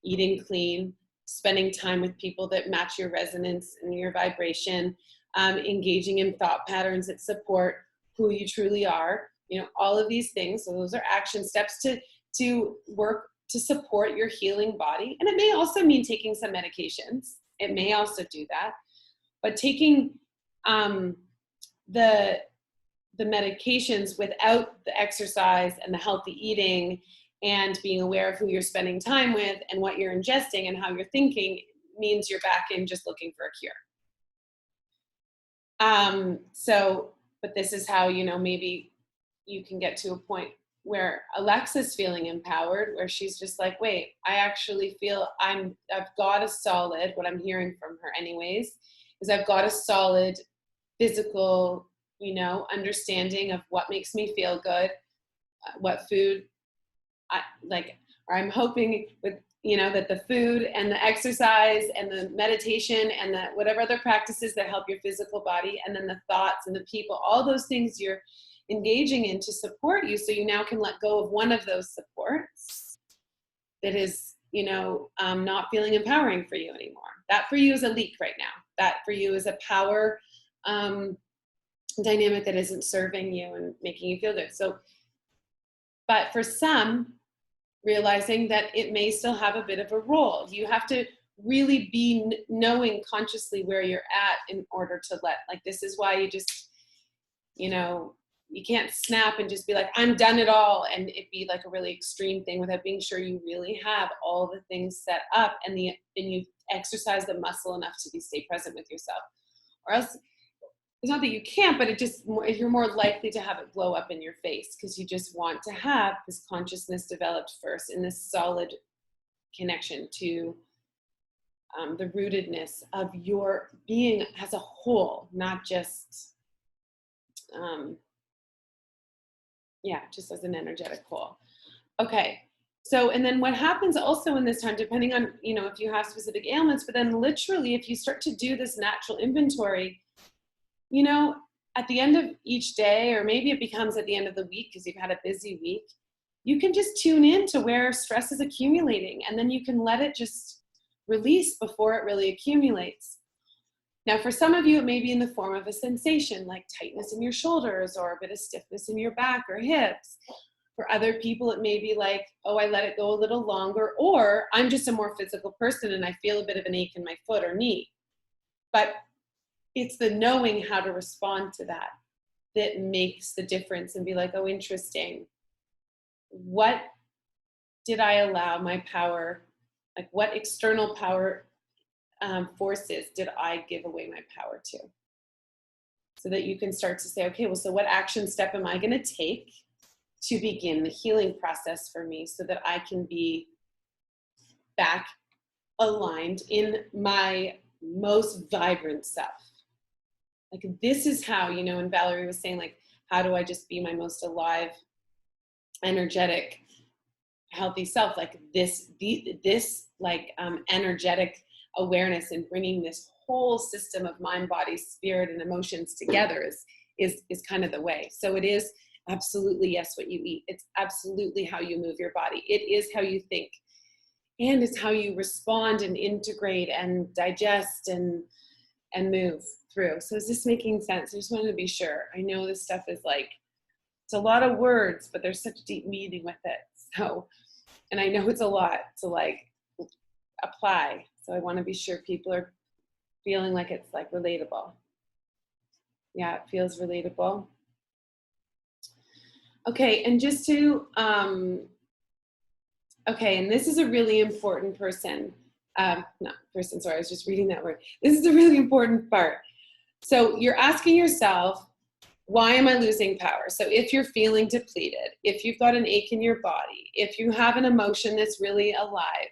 eating clean, spending time with people that match your resonance and your vibration, engaging in thought patterns that support who you truly are, you know, all of these things. So those are action steps to work to support your healing body. And it may also mean taking some medications. It may also do that. But taking the medications without the exercise and the healthy eating and being aware of who you're spending time with and what you're ingesting and how you're thinking means you're back in just looking for a cure. But this is how, you know, maybe you can get to a point where Alexa's feeling empowered, where she's just like, wait, I actually feel I've got a solid, what I'm hearing from her anyways, is I've got a solid physical, you know, understanding of what makes me feel good, what food I like, or I'm hoping with, you know, that the food and the exercise and the meditation and the whatever other practices that help your physical body, and then the thoughts and the people, all those things you're engaging in to support you, so you now can let go of one of those supports that is, you know, not feeling empowering for you anymore. That for you is a leak right now. That for you is a power dynamic that isn't serving you and making you feel good. So, but for some, realizing that it may still have a bit of a role. You have to really be knowing consciously where you're at in order to let, like, this is why you just, you know, you can't snap and just be like, I'm done it all, and it be like a really extreme thing without being sure you really have all the things set up and you exercise the muscle enough to stay present with yourself. Or else, it's not that you can't, but it just, you're more likely to have it blow up in your face because you just want to have this consciousness developed first in this solid connection to the rootedness of your being as a whole, not just, just as an energetic whole. Okay. So, and then what happens also in this time, depending on, you know, if you have specific ailments, but then literally if you start to do this natural inventory, you know, at the end of each day, or maybe it becomes at the end of the week because you've had a busy week, you can just tune in to where stress is accumulating, and then you can let it just release before it really accumulates. Now, for some of you, it may be in the form of a sensation like tightness in your shoulders or a bit of stiffness in your back or hips. For other people, it may be like, oh, I let it go a little longer, or I'm just a more physical person and I feel a bit of an ache in my foot or knee. But it's the knowing how to respond to that that makes the difference, and be like, oh, interesting. What did I allow my power, like what external power forces did I give away my power to? So that you can start to say, okay, well, so what action step am I going to take to begin the healing process for me so that I can be back aligned in my most vibrant self? Like, this is how, you know, and Valerie was saying, like, how do I just be my most alive, energetic, healthy self? Like this energetic awareness and bringing this whole system of mind, body, spirit, and emotions together is kind of the way. So it is absolutely, yes, what you eat. It's absolutely how you move your body. It is how you think. And it's how you respond and integrate and digest and move through. So is this making sense? I just wanted to be sure. I know this stuff is like, it's a lot of words, but there's such deep meaning with it. So, and I know it's a lot to like apply. So I want to be sure people are feeling like it's like relatable. Yeah, it feels relatable. Okay, and just to, okay, and this is a really important person. Sorry, I was just reading that word. This is a really important part. So you're asking yourself, why am I losing power? So if you're feeling depleted, if you've got an ache in your body, if you have an emotion that's really alive,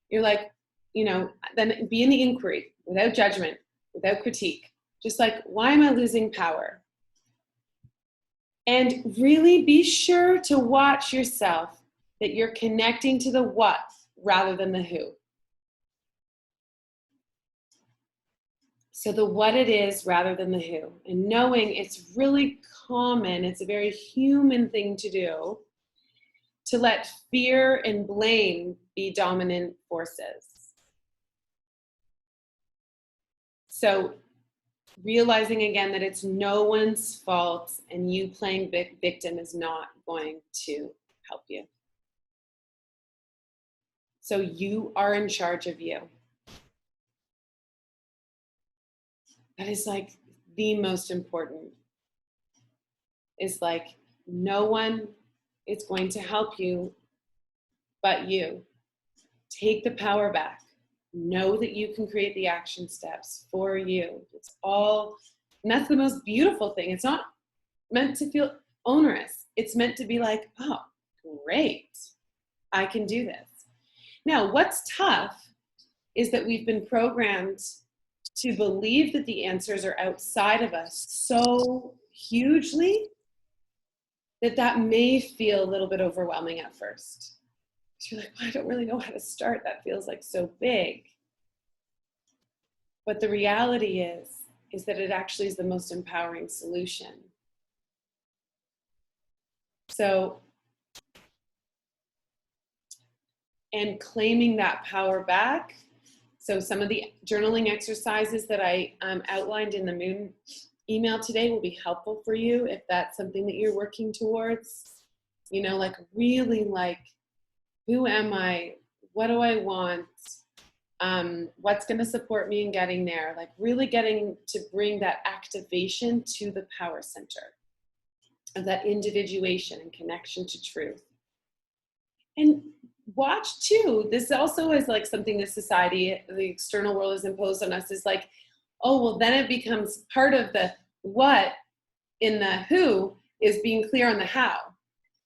you're like, you know, then be in the inquiry without judgment, without critique. Just like, why am I losing power? And really be sure to watch yourself, that you're connecting to the what rather than the who. So the what it is rather than the who. And knowing it's really common, it's a very human thing to do, to let fear and blame be dominant forces. So realizing again that it's no one's fault, and you playing victim is not going to help you. So you are in charge of you. That is like the most important. Is like, no one is going to help you but you. Take the power back. Know that you can create the action steps for you. It's all, and that's the most beautiful thing. It's not meant to feel onerous. It's meant to be like, oh, great, I can do this. Now, what's tough is that we've been programmed to believe that the answers are outside of us so hugely that that may feel a little bit overwhelming at first. You're like, well, I don't really know how to start. That feels like so big. But the reality is that it actually is the most empowering solution. So, and claiming that power back. So some of the journaling exercises that I outlined in the Moon email today will be helpful for you if that's something that you're working towards. You know, like really like, who am I? What do I want? What's going to support me in getting there? Like really getting to bring that activation to the power center of that individuation and connection to truth. And watch too, this also is like something that society, the external world has imposed on us, is like, oh, well, then it becomes part of the what in the who is being clear on the how.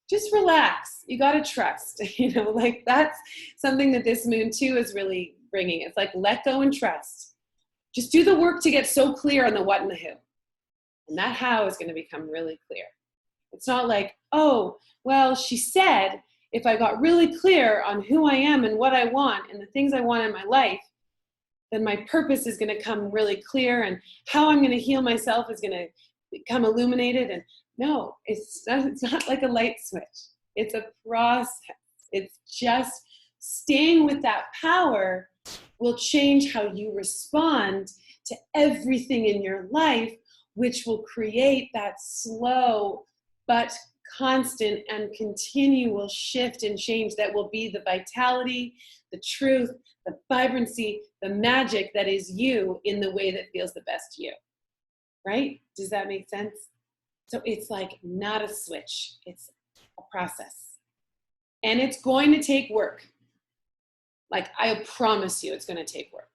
Just relax. You got to trust, you know, like that's something that this moon too is really bringing. It's like, let go and trust. Just do the work to get so clear on the what and the who. And that how is going to become really clear. It's not like, oh, well, she said, if I got really clear on who I am and what I want and the things I want in my life, then my purpose is going to come really clear and how I'm going to heal myself is going to become illuminated. And no, it's not like a light switch. It's a process. It's just staying with that power will change how you respond to everything in your life, which will create that slow but constant and continual shift and change that will be the vitality, the truth, the vibrancy, the magic that is you in the way that feels the best you. Right? Does that make sense? So it's like not a switch, it's a process. And it's going to take work. Like I promise you it's going to take work.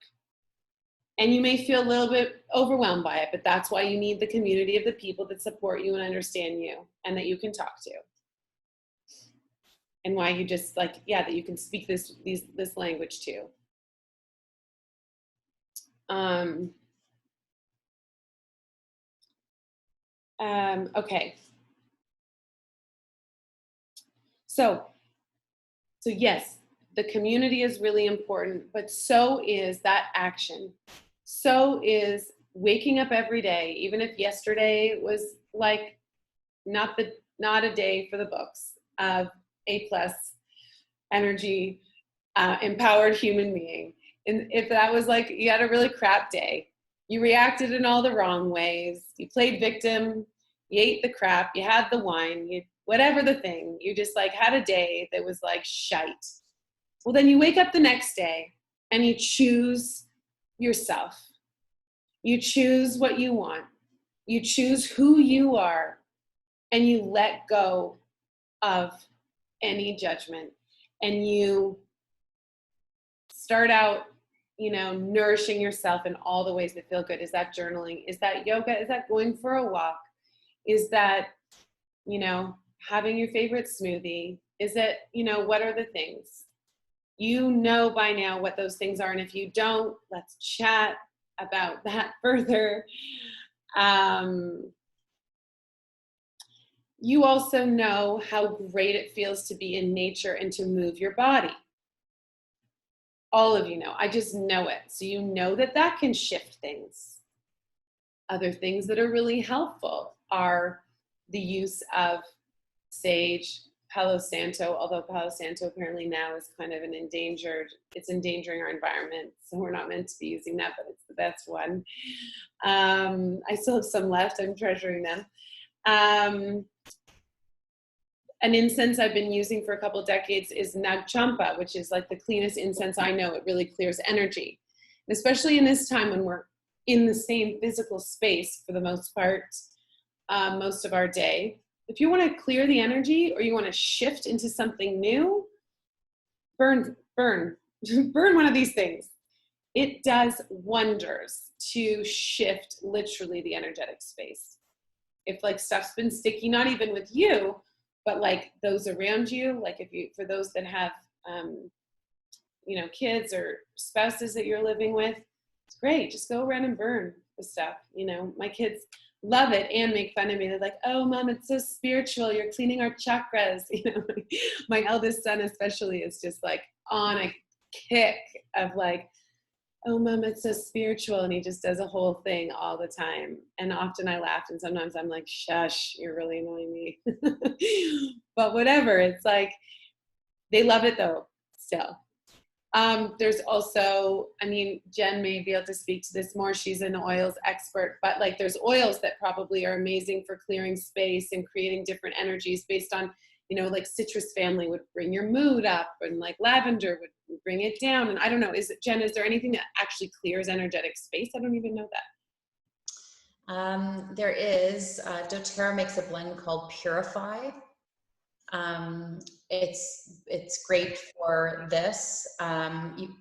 And you may feel a little bit overwhelmed by it, but that's why you need the community of the people that support you and understand you and that you can talk to. And why you just like, yeah, that you can speak this language to. Okay. So yes, the community is really important, but so is that action. So is waking up every day, even if yesterday was like not a day for the books of A+ energy, empowered human being. And if that was like you had a really crap day, you reacted in all the wrong ways, you played victim, you ate the crap, you had the wine, you whatever the thing, you just like had a day that was like shite. Well, then you wake up the next day and you choose yourself. You choose what you want. You choose who you are, and you let go of any judgment. And you start out, you know, nourishing yourself in all the ways that feel good. Is that journaling? Is that yoga? Is that going for a walk? Is that, you know, having your favorite smoothie? Is it, you know, what are the things? You know by now what those things are. And if you don't, let's chat about that further. You also know how great it feels to be in nature and to move your body. All of you know. I just know it. So you know that that can shift things. Other things that are really helpful are the use of sage, Palo Santo, although Palo Santo apparently now is kind of it's endangering our environment. So we're not meant to be using that, but it's the best one. I still have some left. I'm treasuring them. An incense I've been using for a couple of decades is Nag Champa, which is like the cleanest incense I know. It really clears energy. And especially in this time when we're in the same physical space for the most part, most of our day. If you want to clear the energy or you want to shift into something new, burn one of these things. It does wonders to shift literally the energetic space. If like stuff's been sticky, not even with you, but like those around you, like for those that have, you know, kids or spouses that you're living with, It's great. Just go around and burn the stuff. You know, my kids love it and make fun of me. They're like, oh, Mom, it's so spiritual. You're cleaning our chakras. You know, my eldest son especially is just like on a kick of like, oh, Mom, it's so spiritual. And he just does a whole thing all the time. And often I laugh, and sometimes I'm like, shush, you're really annoying me. But whatever. It's like, they love it though, still. There's also, I mean, Jen may be able to speak to this more. She's an oils expert, but like there's oils that probably are amazing for clearing space and creating different energies based on, you know, like citrus family would bring your mood up, and like lavender would bring it down. And I don't know, Jen, is there anything that actually clears energetic space? I don't even know that. There is, doTERRA makes a blend called Purify. It's great for this.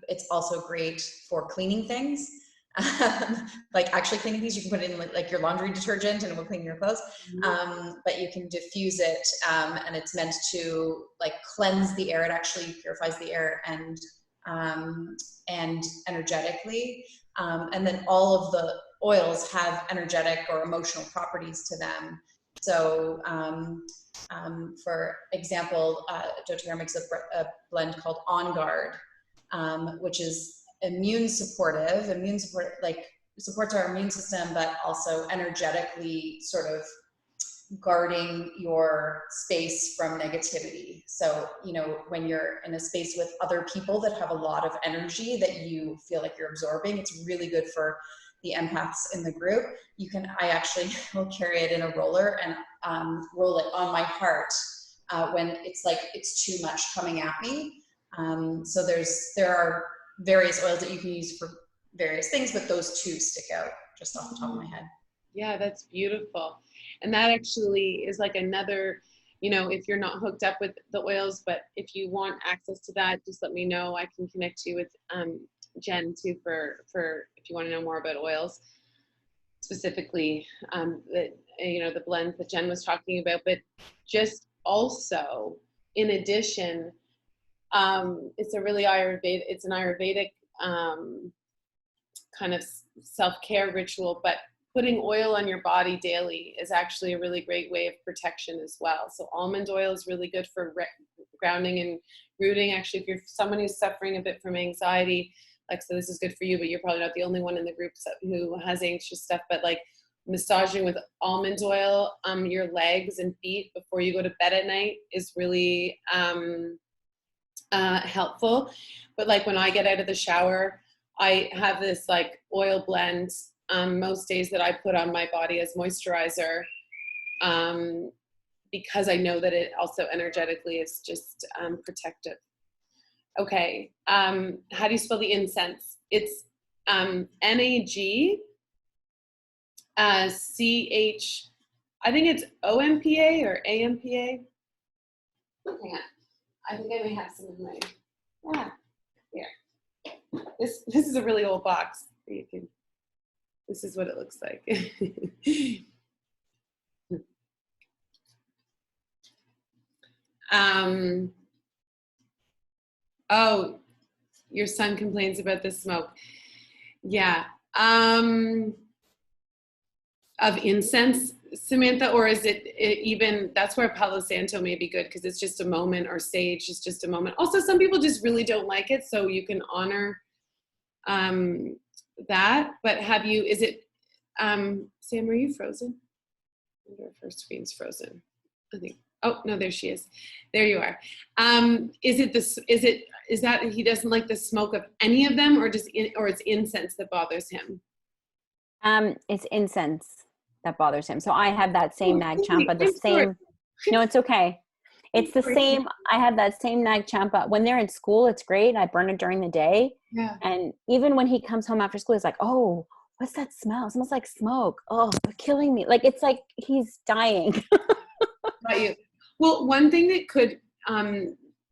It's also great for cleaning things. Like actually cleaning things, you can put it in like your laundry detergent and it will clean your clothes. But you can diffuse it, and it's meant to like cleanse the air. It actually purifies the air and energetically. And then all of the oils have energetic or emotional properties to them. So, for example, doTERRA makes a blend called On Guard, which is immune supportive, like supports our immune system, but also energetically sort of guarding your space from negativity. So, you know, when you're in a space with other people that have a lot of energy that you feel like you're absorbing, it's really good for the empaths in the group. I actually will carry it in a roller and roll it on my heart when it's like it's too much coming at me. So there are various oils that you can use for various things, but those two stick out just off the top of my head. Yeah, that's beautiful. And that actually is like another, you know, if you're not hooked up with the oils, but if you want access to that, just let me know. I can connect you with Jen too for if you want to know more about oils, specifically the blends that Jen was talking about. But just also in addition, it's an Ayurvedic kind of self-care ritual, but putting oil on your body daily is actually a really great way of protection as well. So almond oil is really good for grounding and rooting. Actually, if you're someone who's suffering a bit from anxiety, like, so this is good for you, but you're probably not the only one in the group who has anxious stuff, but like massaging with almond oil, your legs and feet before you go to bed at night is really helpful. But like when I get out of the shower, I have this like oil blend most days that I put on my body as moisturizer, because I know that it also energetically is just protective. Okay, how do you spell the incense? It's N-A-G-C-H, I think it's O-M-P-A or A-M-P-A. Hang on, I think I may have some in my, here. This is a really old box. This is what it looks like. Oh, your son complains about the smoke. Yeah. Of incense, Samantha, or is it even, that's where Palo Santo may be good because it's just a moment, or sage is just a moment. Also, some people just really don't like it, so you can honor that. But is it, Sam, are you frozen? I wonder if her screen's frozen. I think. Oh no, there she is. There you are. Is that he doesn't like the smoke of any of them, or it's incense that bothers him? It's incense that bothers him. So I have that same Nag Champa, no, it's okay. It's the same. I have that same Nag Champa. When they're in school, it's great. I burn it during the day. Yeah. And even when he comes home after school, he's like, oh, what's that smell? It smells like smoke. Oh, they're killing me. Like, it's like he's dying. Got you. Well, one thing that could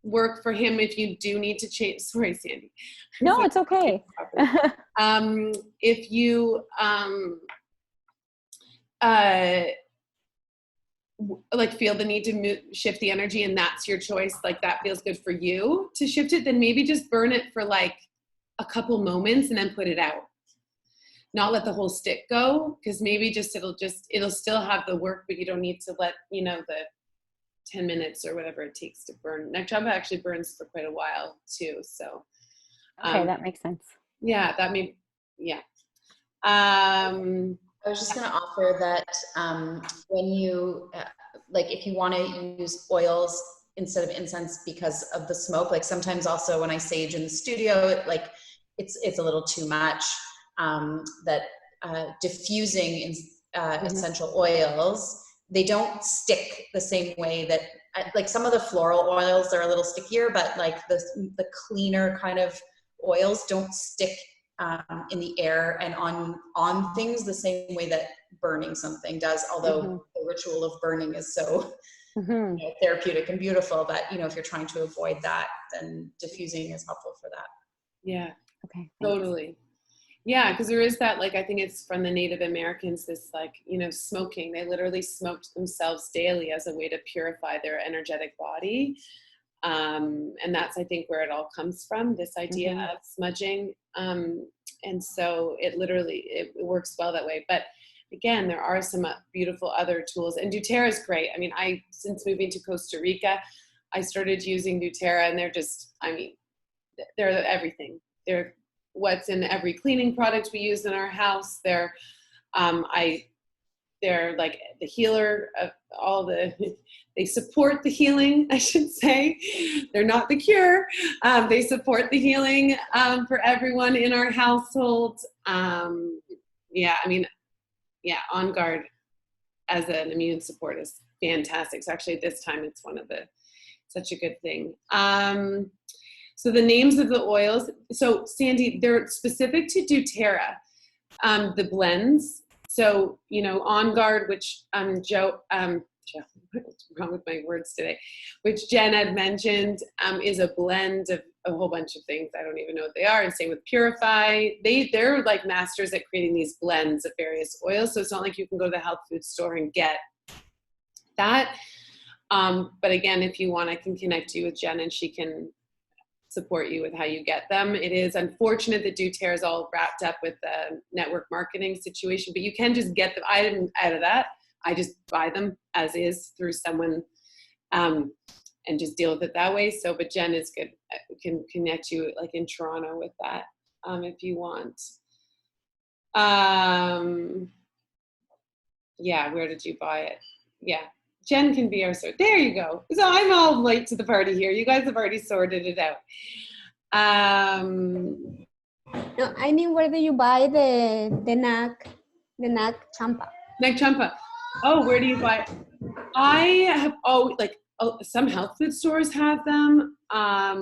work for him if you do need to change, sorry, Sandy. No, it's okay. If you like feel the need to shift the energy and that's your choice, like that feels good for you to shift it, then maybe just burn it for like a couple moments and then put it out. not let the whole stick go, because maybe it'll still have the work, but you don't need to let, you know, the 10 minutes or whatever it takes to burn. Nag Champa actually burns for quite a while too. So Okay, that makes sense. yeah, yeah. I was just going to offer that when you, like if you want to use oils instead of incense because of the smoke, like sometimes also when I sage in the studio, like it's a little too much, that diffusing essential oils, they don't stick the same way that, like some of the floral oils are a little stickier, but like the cleaner kind of oils don't stick in the air and on things the same way that burning something does, although the ritual of burning is so you know, therapeutic and beautiful that, you know, if you're trying to avoid that, then diffusing is helpful for that. Yeah. Okay. Totally. Yeah, because there is that, like, I think it's from the Native Americans, this, like, you know, smoking. They literally smoked themselves daily as a way to purify their energetic body. And that's, I think, where it all comes from, this idea of smudging. And so it works well that way. But again, there are some beautiful other tools, and doTERRA is great. I mean, since moving to Costa Rica, I started using doTERRA, and they're just, I mean, they're everything. They're what's in every cleaning product we use in our house. They're like the healer of all they support the healing, I should say. They're not the cure. They support the healing for everyone in our household. Yeah, I mean, yeah, On Guard as an immune support is fantastic. So actually at this time, it's such a good thing. So the names of the oils, so Sandy, they're specific to doTERRA, the blends. So, you know, On Guard, which Joe, what's wrong with my words today, which Jen had mentioned, is a blend of a whole bunch of things. I don't even know what they are. And same with Purify. They're like masters at creating these blends of various oils. So it's not like you can go to the health food store and get that. But again, if you want, I can connect you with Jen and she can support you with how you get them. It is unfortunate that doTERRA is all wrapped up with the network marketing situation, but you can just get them. I didn't out of that. I just buy them as is through someone and just deal with it that way. So, but Jen is good. Can connect you like in Toronto with that if you want. Yeah, where did you buy it? Yeah. Jen can be our sort. There you go. So I'm all late to the party here. You guys have already sorted it out. No, I mean, where do you buy the Nag Champa? Nag Champa. Oh, where do you buy it? I have some health food stores have them. I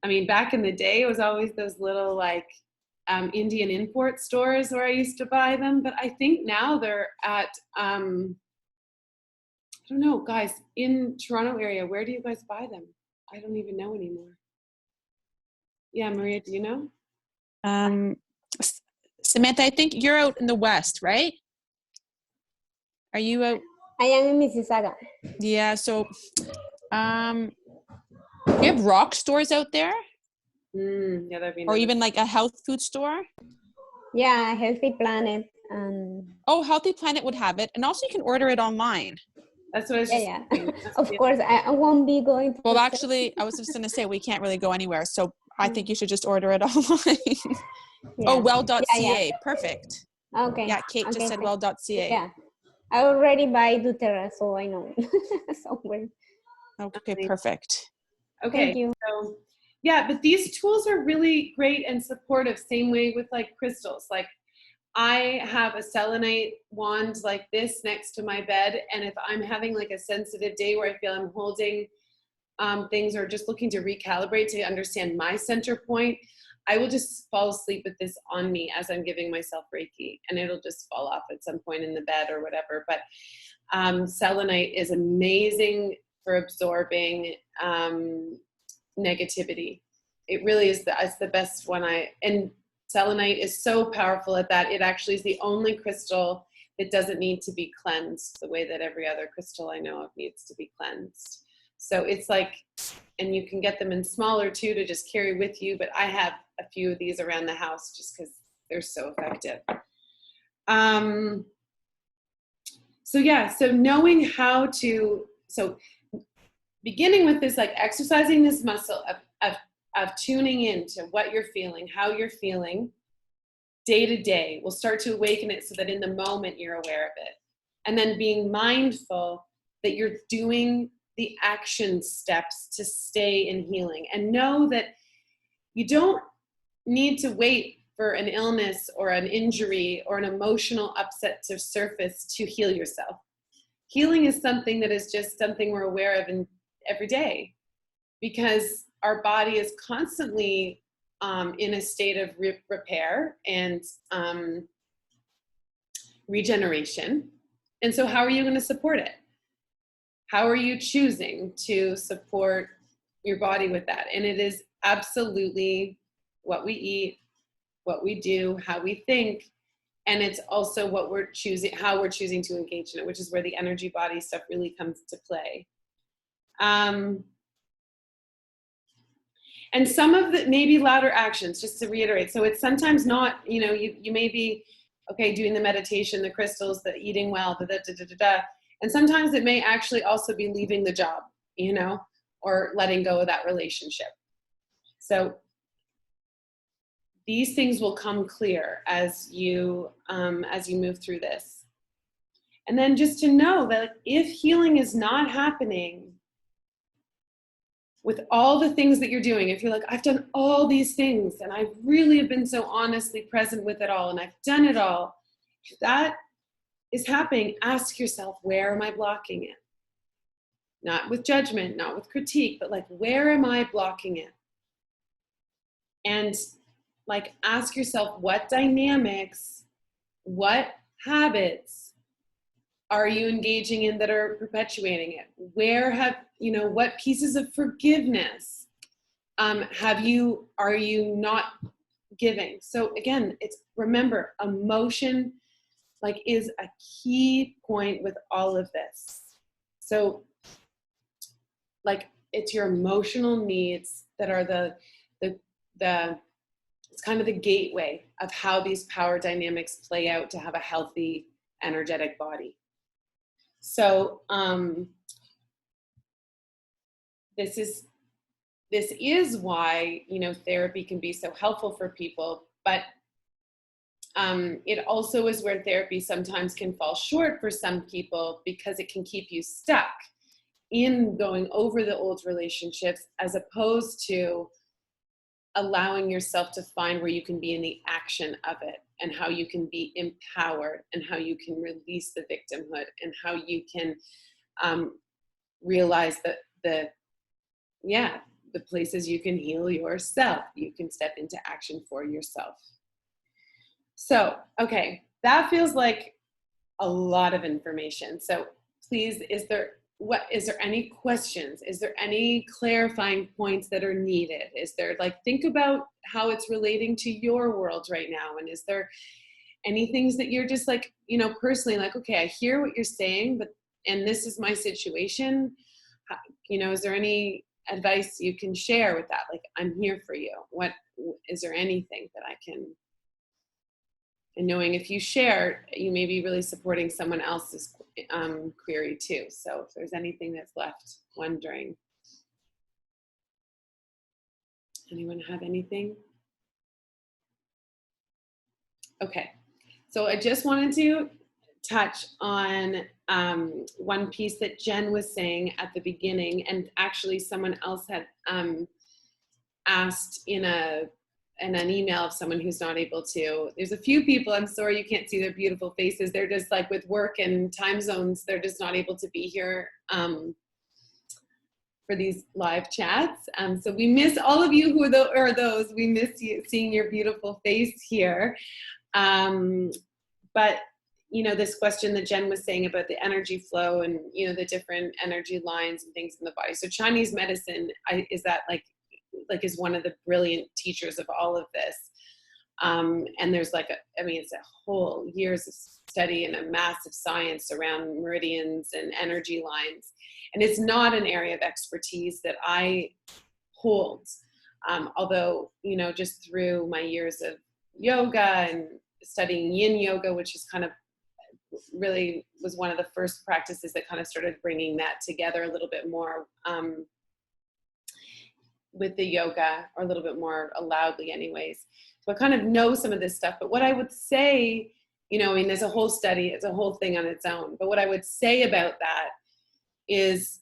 mean, back in the day, it was always those little like Indian import stores where I used to buy them. But I think now they're at I don't know, guys, in Toronto area, where do you guys buy them? I don't even know anymore. Yeah, Maria, do you know? Samantha, I think you're out in the West, right? Are you out? I am in Mississauga. Yeah, so you have rock stores out there? Yeah, that'd be or nice. even like a health food store? Yeah, Healthy Planet. Oh, Healthy Planet would have it. And also you can order it online. That's what I was Yeah. Of course, I won't be going to. Well, actually, I was just going to say we can't really go anywhere. So I think you should just order it online. Yeah. Oh, well.ca. Yeah. Perfect. Okay. Yeah, Kate just said well.ca. Yeah. I already buy doTERRA, so I know somewhere. Okay, perfect. Okay. Thank you. So, yeah, but these tools are really great and supportive. Same way with like crystals. Like I have a selenite wand like this next to my bed. And if I'm having like a sensitive day where I feel I'm holding things or just looking to recalibrate to understand my center point, I will just fall asleep with this on me as I'm giving myself Reiki, and it'll just fall off at some point in the bed or whatever. But selenite is amazing for absorbing negativity. It really is it's the best one. And selenite is so powerful at that. It actually is the only crystal that doesn't need to be cleansed the way that every other crystal I know of needs to be cleansed. So it's like, and you can get them in smaller too to just carry with you, but I have a few of these around the house just because They're so effective. So knowing how to, so beginning with this, like exercising this muscle of tuning into what you're feeling, how you're feeling day to day will start to awaken it so that in the moment you're aware of it. And then being mindful that you're doing the action steps to stay in healing, and know that you don't need to wait for an illness or an injury or an emotional upset to surface to heal yourself. Healing is something that is just something we're aware of in every day, because our body is constantly in a state of repair and regeneration. And so how are you going to support it? How are you choosing to support your body with that? And it is absolutely what we eat, what we do, how we think, and it's also what we're choosing, how we're choosing to engage in it, which is where the energy body stuff really comes to play. And some of the maybe louder actions, just to reiterate. So it's sometimes not, you know, you may be, okay, doing the meditation, the crystals, the eating well, and sometimes it may actually also be leaving the job, you know, or letting go of that relationship. So these things will come clear as you move through this. And then just to know that if healing is not happening with all the things that you're doing, if you're like, I've done all these things and I really have been so honestly present with it all and I've done it all, if that is happening, ask yourself, where am I blocking it? Not with judgment, not with critique, but like, where am I blocking it? And like, ask yourself, what dynamics, what habits are you engaging in that are perpetuating it? Where have, you know, what pieces of forgiveness are you not giving? So again, remember, emotion like is a key point with all of this. So like, it's your emotional needs that are it's kind of the gateway of how these power dynamics play out to have a healthy, energetic body. So this is why, you know, therapy can be so helpful for people, but it also is where therapy sometimes can fall short for some people, because it can keep you stuck in going over the old relationships as opposed to allowing yourself to find where you can be in the action of it, and how you can be empowered, and how you can release the victimhood, and how you can realize that the places you can heal yourself, you can step into action for yourself. So, okay, that feels like a lot of information. So please, is there any questions? Is there any clarifying points that are needed? Is there, like, think about how it's relating to your world right now. And is there any things that you're just like, you know, personally like, okay, I hear what you're saying, and this is my situation. You know, is there any advice you can share with that? Like, I'm here for you. Is there anything that I can, and knowing if you share, you may be really supporting someone else's query too. So if there's anything that's left wondering. Anyone have anything? Okay, so I just wanted to touch on one piece that Jen was saying at the beginning, and actually someone else had asked in an email of someone who's not able to. There's a few people, I'm sorry you can't see their beautiful faces. They're just like, with work and time zones, they're just not able to be here for these live chats. So we miss all of you who are those. We miss you, seeing your beautiful face here. But you know, this question that Jen was saying about the energy flow and, you know, the different energy lines and things in the body. So Chinese medicine is one of the brilliant teachers of all of this. And there's it's a whole years of study and a massive science around meridians and energy lines. And it's not an area of expertise that I hold. Although, you know, just through my years of yoga and studying yin yoga, which is kind of really was one of the first practices that kind of started bringing that together a little bit more with the yoga, or a little bit more loudly anyways. So I kind of know some of this stuff, but what I would say, you know, I mean, there's a whole study, it's a whole thing on its own, but what I would say about that is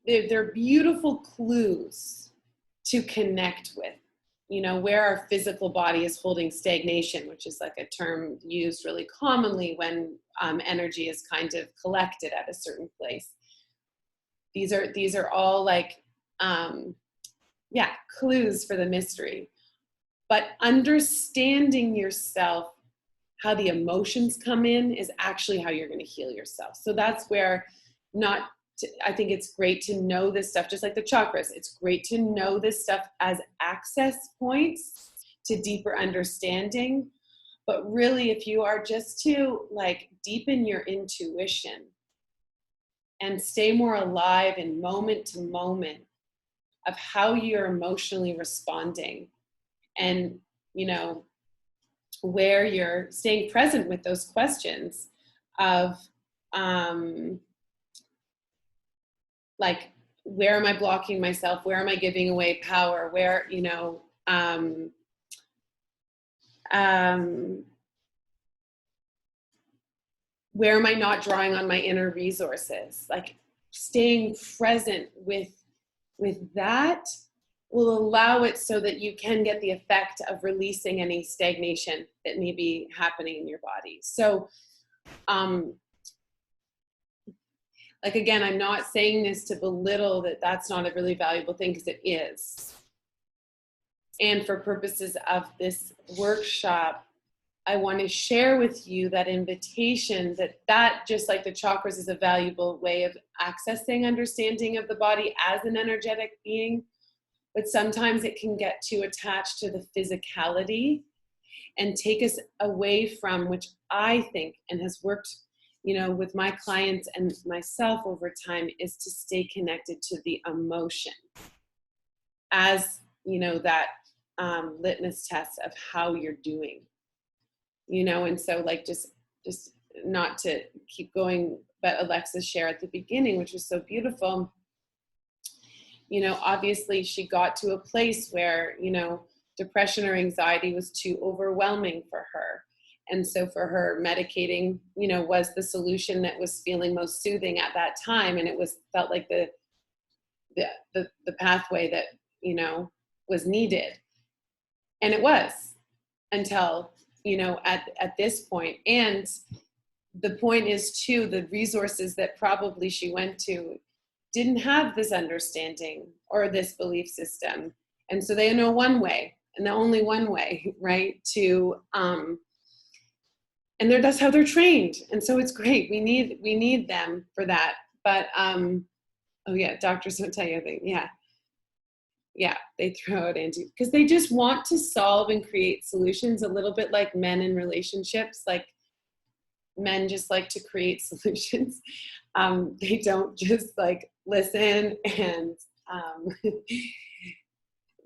they're beautiful clues to connect with, you know, where our physical body is holding stagnation, which is like a term used really commonly when energy is kind of collected at a certain place. These are all like, clues for the mystery. But understanding yourself, how the emotions come in, is actually how you're going to heal yourself. So that's where I think it's great to know this stuff, just like the chakras. It's great to know this stuff as access points to deeper understanding. But really, if you are just to like deepen your intuition and stay more alive in moment to moment of how you're emotionally responding, and, you know, where you're staying present with those questions of, like, where am I blocking myself? Where am I giving away power? Where, you know, where am I not drawing on my inner resources? Like, staying present with that will allow it so that you can get the effect of releasing any stagnation that may be happening in your body. So, like, again, I'm not saying this to belittle that that's not a really valuable thing, because it is. And for purposes of this workshop, I want to share with you that invitation that just like the chakras is a valuable way of accessing understanding of the body as an energetic being, but sometimes it can get too attached to the physicality and take us away from, which I think, and has worked, you know, with my clients and myself over time, is to stay connected to the emotion as, you know, that litmus test of how you're doing, you know. And so, like, just not to keep going, but Alexa's share at the beginning, which was so beautiful, you know, obviously she got to a place where, you know, depression or anxiety was too overwhelming for her. And so for her, medicating, you know, was the solution that was feeling most soothing at that time. And it felt like the pathway that, you know, was needed. And it was, until, you know, at this point. And the point is too, the resources that probably she went to didn't have this understanding or this belief system. And so they know one way, and the only one way, right, to, and that's how they're trained. And so it's great. We need them for that. But, oh yeah, doctors don't tell you anything. Yeah. Yeah, they throw it into, because they just want to solve and create solutions, a little bit like men in relationships. Like, men just like to create solutions. They don't just like listen and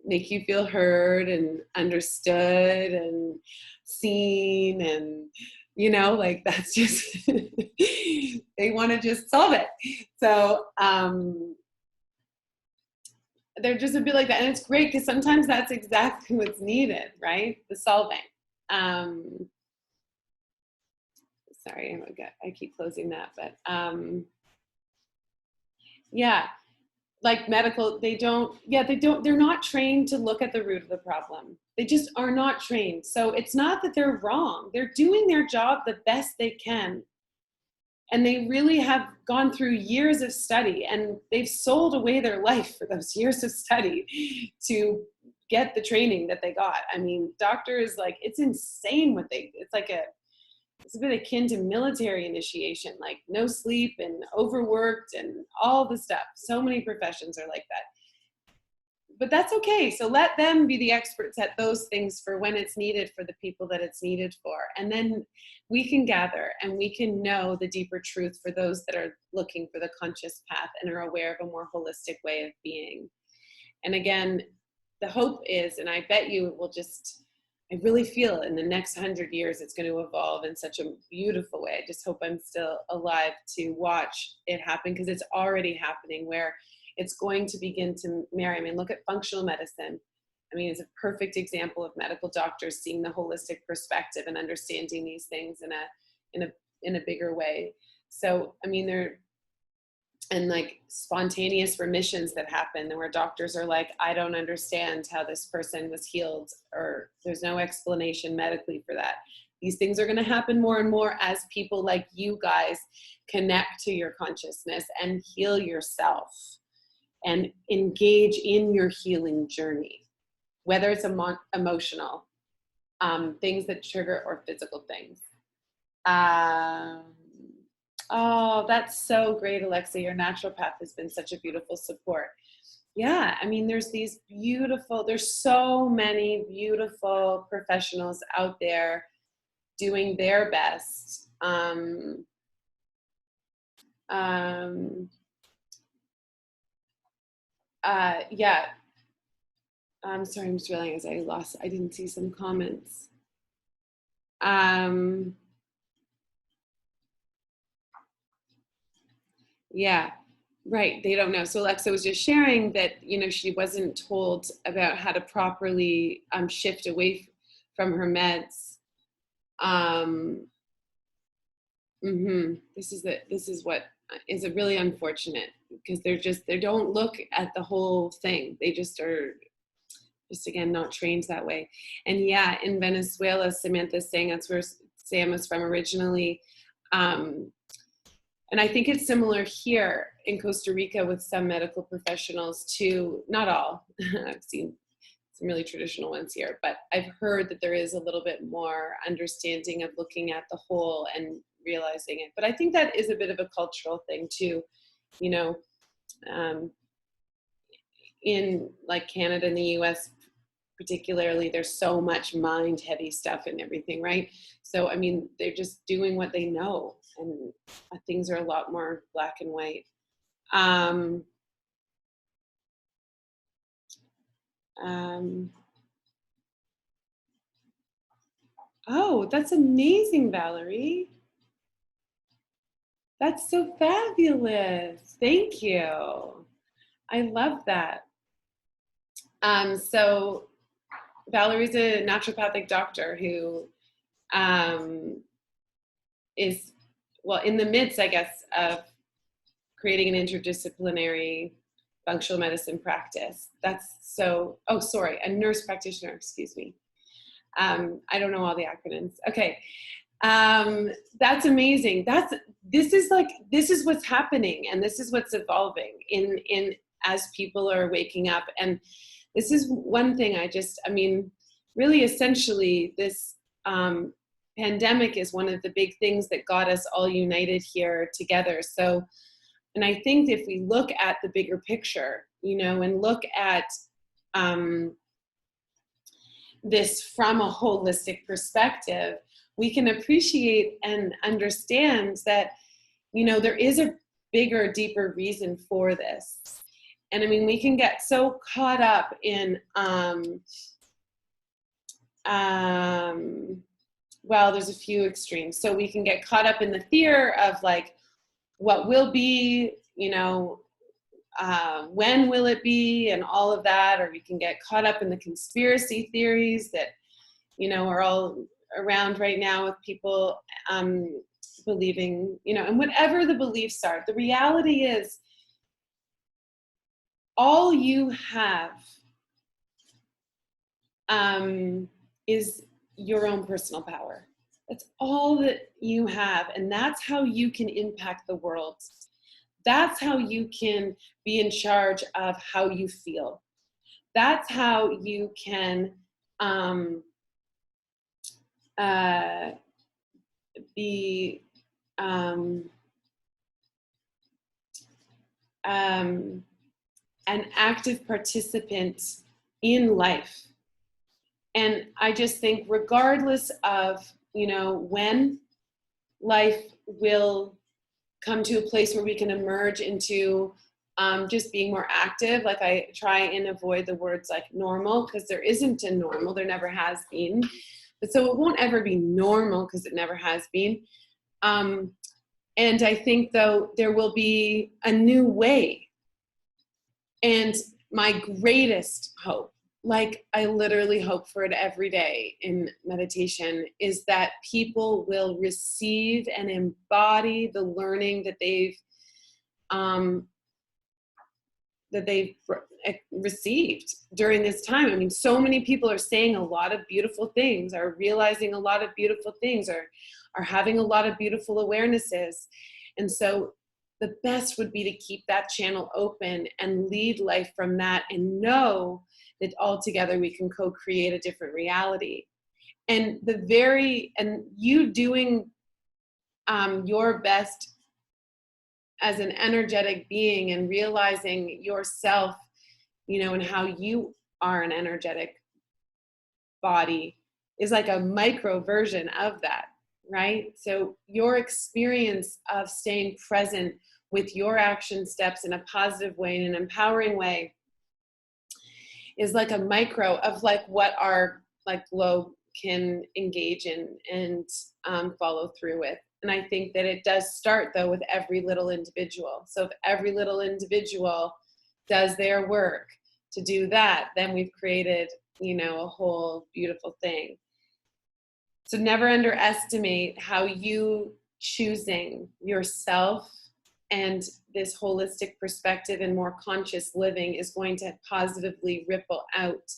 make you feel heard and understood and seen, and, you know, like, that's just, they want to just solve it. So, they're just a bit like that. And it's great, because sometimes that's exactly what's needed, right? The solving. Sorry, I keep closing that, but yeah, like medical, they're not trained to look at the root of the problem. They just are not trained. So it's not that they're wrong. They're doing their job the best they can. And they really have gone through years of study, and they've sold away their life for those years of study to get the training that they got. I mean, doctors, like, it's insane what it's a bit akin to military initiation, like no sleep and overworked and all the stuff. So many professions are like that. but that's okay. So let them be the experts at those things for when it's needed for the people that it's needed for. And then we can gather and we can know the deeper truth for those that are looking for the conscious path and are aware of a more holistic way of being. And again, the hope is, and I bet you it will just, I really feel in the next 100 years, it's going to evolve in such a beautiful way. I just hope I'm still alive to watch it happen, because it's already happening, where it's going to begin to marry. I mean, look at functional medicine. I mean, it's a perfect example of medical doctors seeing the holistic perspective and understanding these things in a bigger way. So, I mean, and like spontaneous remissions that happen where doctors are like, I don't understand how this person was healed, or there's no explanation medically for that. These things are going to happen more and more as people like you guys connect to your consciousness and heal yourself and engage in your healing journey, whether it's emotional, things that trigger, or physical things. Oh, that's so great, Alexa. Your naturopath has been such a beautiful support. Yeah, I mean, there's so many beautiful professionals out there doing their best. Yeah. I'm sorry, I'm just realizing I didn't see some comments. Yeah, right. They don't know. So Alexa was just sharing that, she wasn't told about how to properly shift away from her meds. This is what is a really unfortunate, because they don't look at the whole thing. They just are again not trained that way. And yeah, in Venezuela, Samantha's saying that's where Sam was from originally. And I think it's similar here in Costa Rica with some medical professionals too. Not all. I've seen some really traditional ones here, but I've heard that there is a little bit more understanding of looking at the whole and realizing it. But I think that is a bit of a cultural thing too. In like Canada and the US particularly, there's so much mind heavy stuff and everything, right? So, I mean, they're just doing what they know, and things are a lot more black and white. Oh, that's amazing, Valerie. That's so fabulous. Thank you. I love that. So Valerie's a naturopathic doctor who is, well, in the midst, I guess, of creating an interdisciplinary functional medicine practice. That's so, oh, sorry, a nurse practitioner, excuse me. I don't know all the acronyms. Okay. That's amazing. This is what's happening, and this is what's evolving in as people are waking up. And this is one thing I mean, really essentially this pandemic is one of the big things that got us all united here together. So, and I think if we look at the bigger picture, and look at this from a holistic perspective, we can appreciate and understand that, there is a bigger, deeper reason for this. And I mean, we can get so caught up in, well, there's a few extremes. So we can get caught up in the fear of like, what will be, when will it be, and all of that, or we can get caught up in the conspiracy theories that, are all around right now with people believing, and whatever the beliefs are. The reality is, all you have is your own personal power. That's all that you have, and that's how you can impact the world. That's how you can be in charge of how you feel. That's how you can be an active participant in life. And I just think regardless of, you know, when life will come to a place where we can emerge into just being more active, like I try and avoid the words like normal, because there isn't a normal, there never has been. But so it won't ever be normal because it never has been. And I think though there will be a new way. And my greatest hope, like I literally hope for it every day in meditation, is that people will receive and embody the learning that they've received during this time. I mean, so many people are saying a lot of beautiful things, are realizing a lot of beautiful things, are having a lot of beautiful awarenesses. And so the best would be to keep that channel open and lead life from that, and know that all together we can co-create a different reality. And you doing your best as an energetic being and realizing yourself, you know, and how you are an energetic body is like a micro version of that, right? So your experience of staying present with your action steps in a positive way, in an empowering way, is like a micro of like what our like globe can engage in and follow through with. And I think that it does start though with every little individual. So if every little individual does their work to do that, then we've created, you know, a whole beautiful thing. So never underestimate how you choosing yourself and this holistic perspective and more conscious living is going to positively ripple out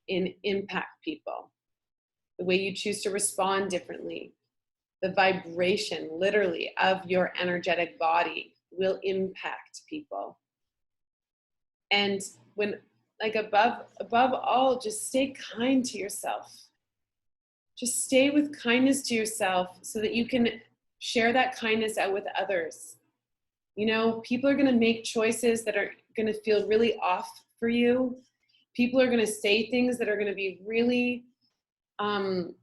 and impact people. The way you choose to respond differently, the vibration literally of your energetic body will impact people. And when, like above all, just stay kind to yourself. Just stay with kindness to yourself so that you can share that kindness out with others. You know, people are going to make choices that are going to feel really off for you. People are going to say things that are going to be really, aren't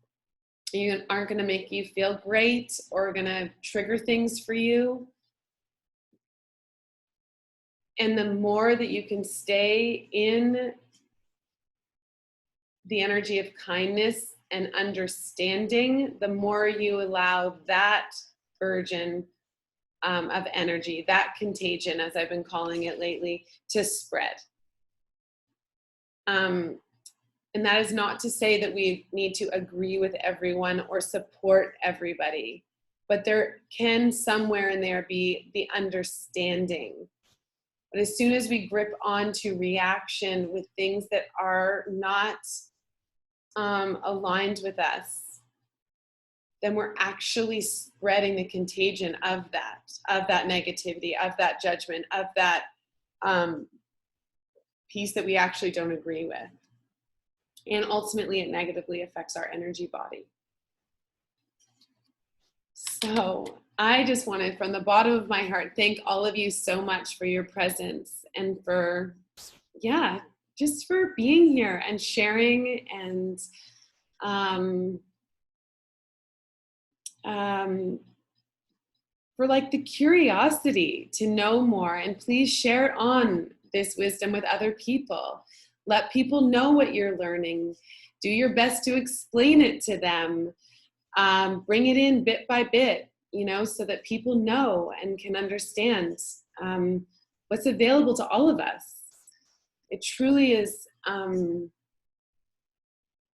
going to make you feel great or going to trigger things for you. And the more that you can stay in the energy of kindness and understanding, the more you allow that version of energy, that contagion, as I've been calling it lately, to spread. And that is not to say that we need to agree with everyone or support everybody, but there can somewhere in there be the understanding. But as soon as we grip onto reaction with things that are not aligned with us, then we're actually spreading the contagion of that negativity, of that judgment, of that piece that we actually don't agree with. And ultimately it negatively affects our energy body. So I just wanted, from the bottom of my heart, thank all of you so much for your presence and for, just for being here and sharing and for like the curiosity to know more. And please share on this wisdom with other people. Let people know what you're learning. Do your best to explain it to them. Bring it in bit by bit, you know, so that people know and can understand what's available to all of us. It truly is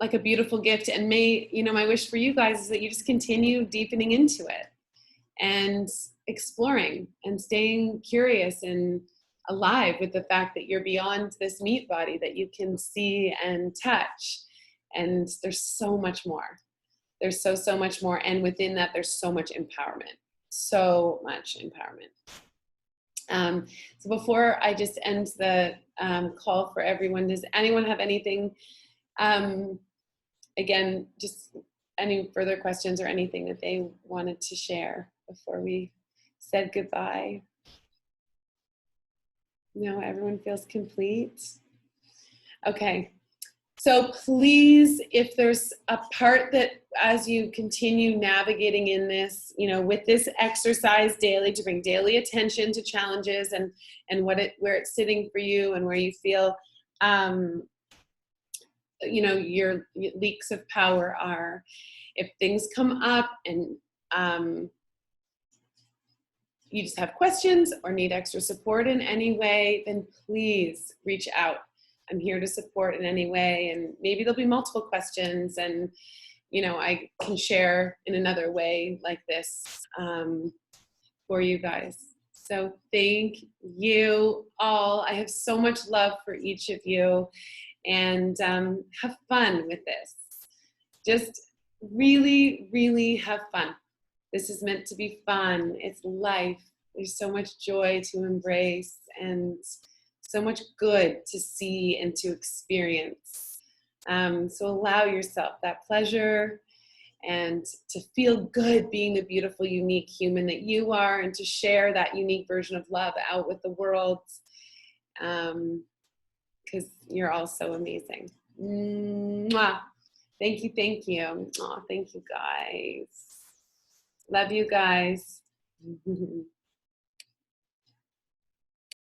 like a beautiful gift. And my wish for you guys is that you just continue deepening into it and exploring and staying curious and alive with the fact that you're beyond this meat body that you can see and touch. And there's so much more. There's so much more. And within that, there's so much empowerment. So much empowerment. So before I just end the call for everyone, does anyone have anything, again, just any further questions or anything that they wanted to share before we said goodbye? No, everyone feels complete. Okay. So please, if there's a part that as you continue navigating in this, you know, with this exercise daily to bring daily attention to challenges and where it's sitting for you and where you feel, you know, your leaks of power are, if things come up and you just have questions or need extra support in any way, then please reach out. I'm here to support in any way, and maybe there'll be multiple questions, and you know, I can share in another way like this for you guys. So thank you all. I have so much love for each of you, and have fun with this. Just really, really have fun. This is meant to be fun. It's life. There's so much joy to embrace and so much good to see and to experience. So allow yourself that pleasure and to feel good being the beautiful, unique human that you are, and to share that unique version of love out with the world, because you're all so amazing. Mwah. Thank you, thank you. Oh, thank you guys. Love you guys.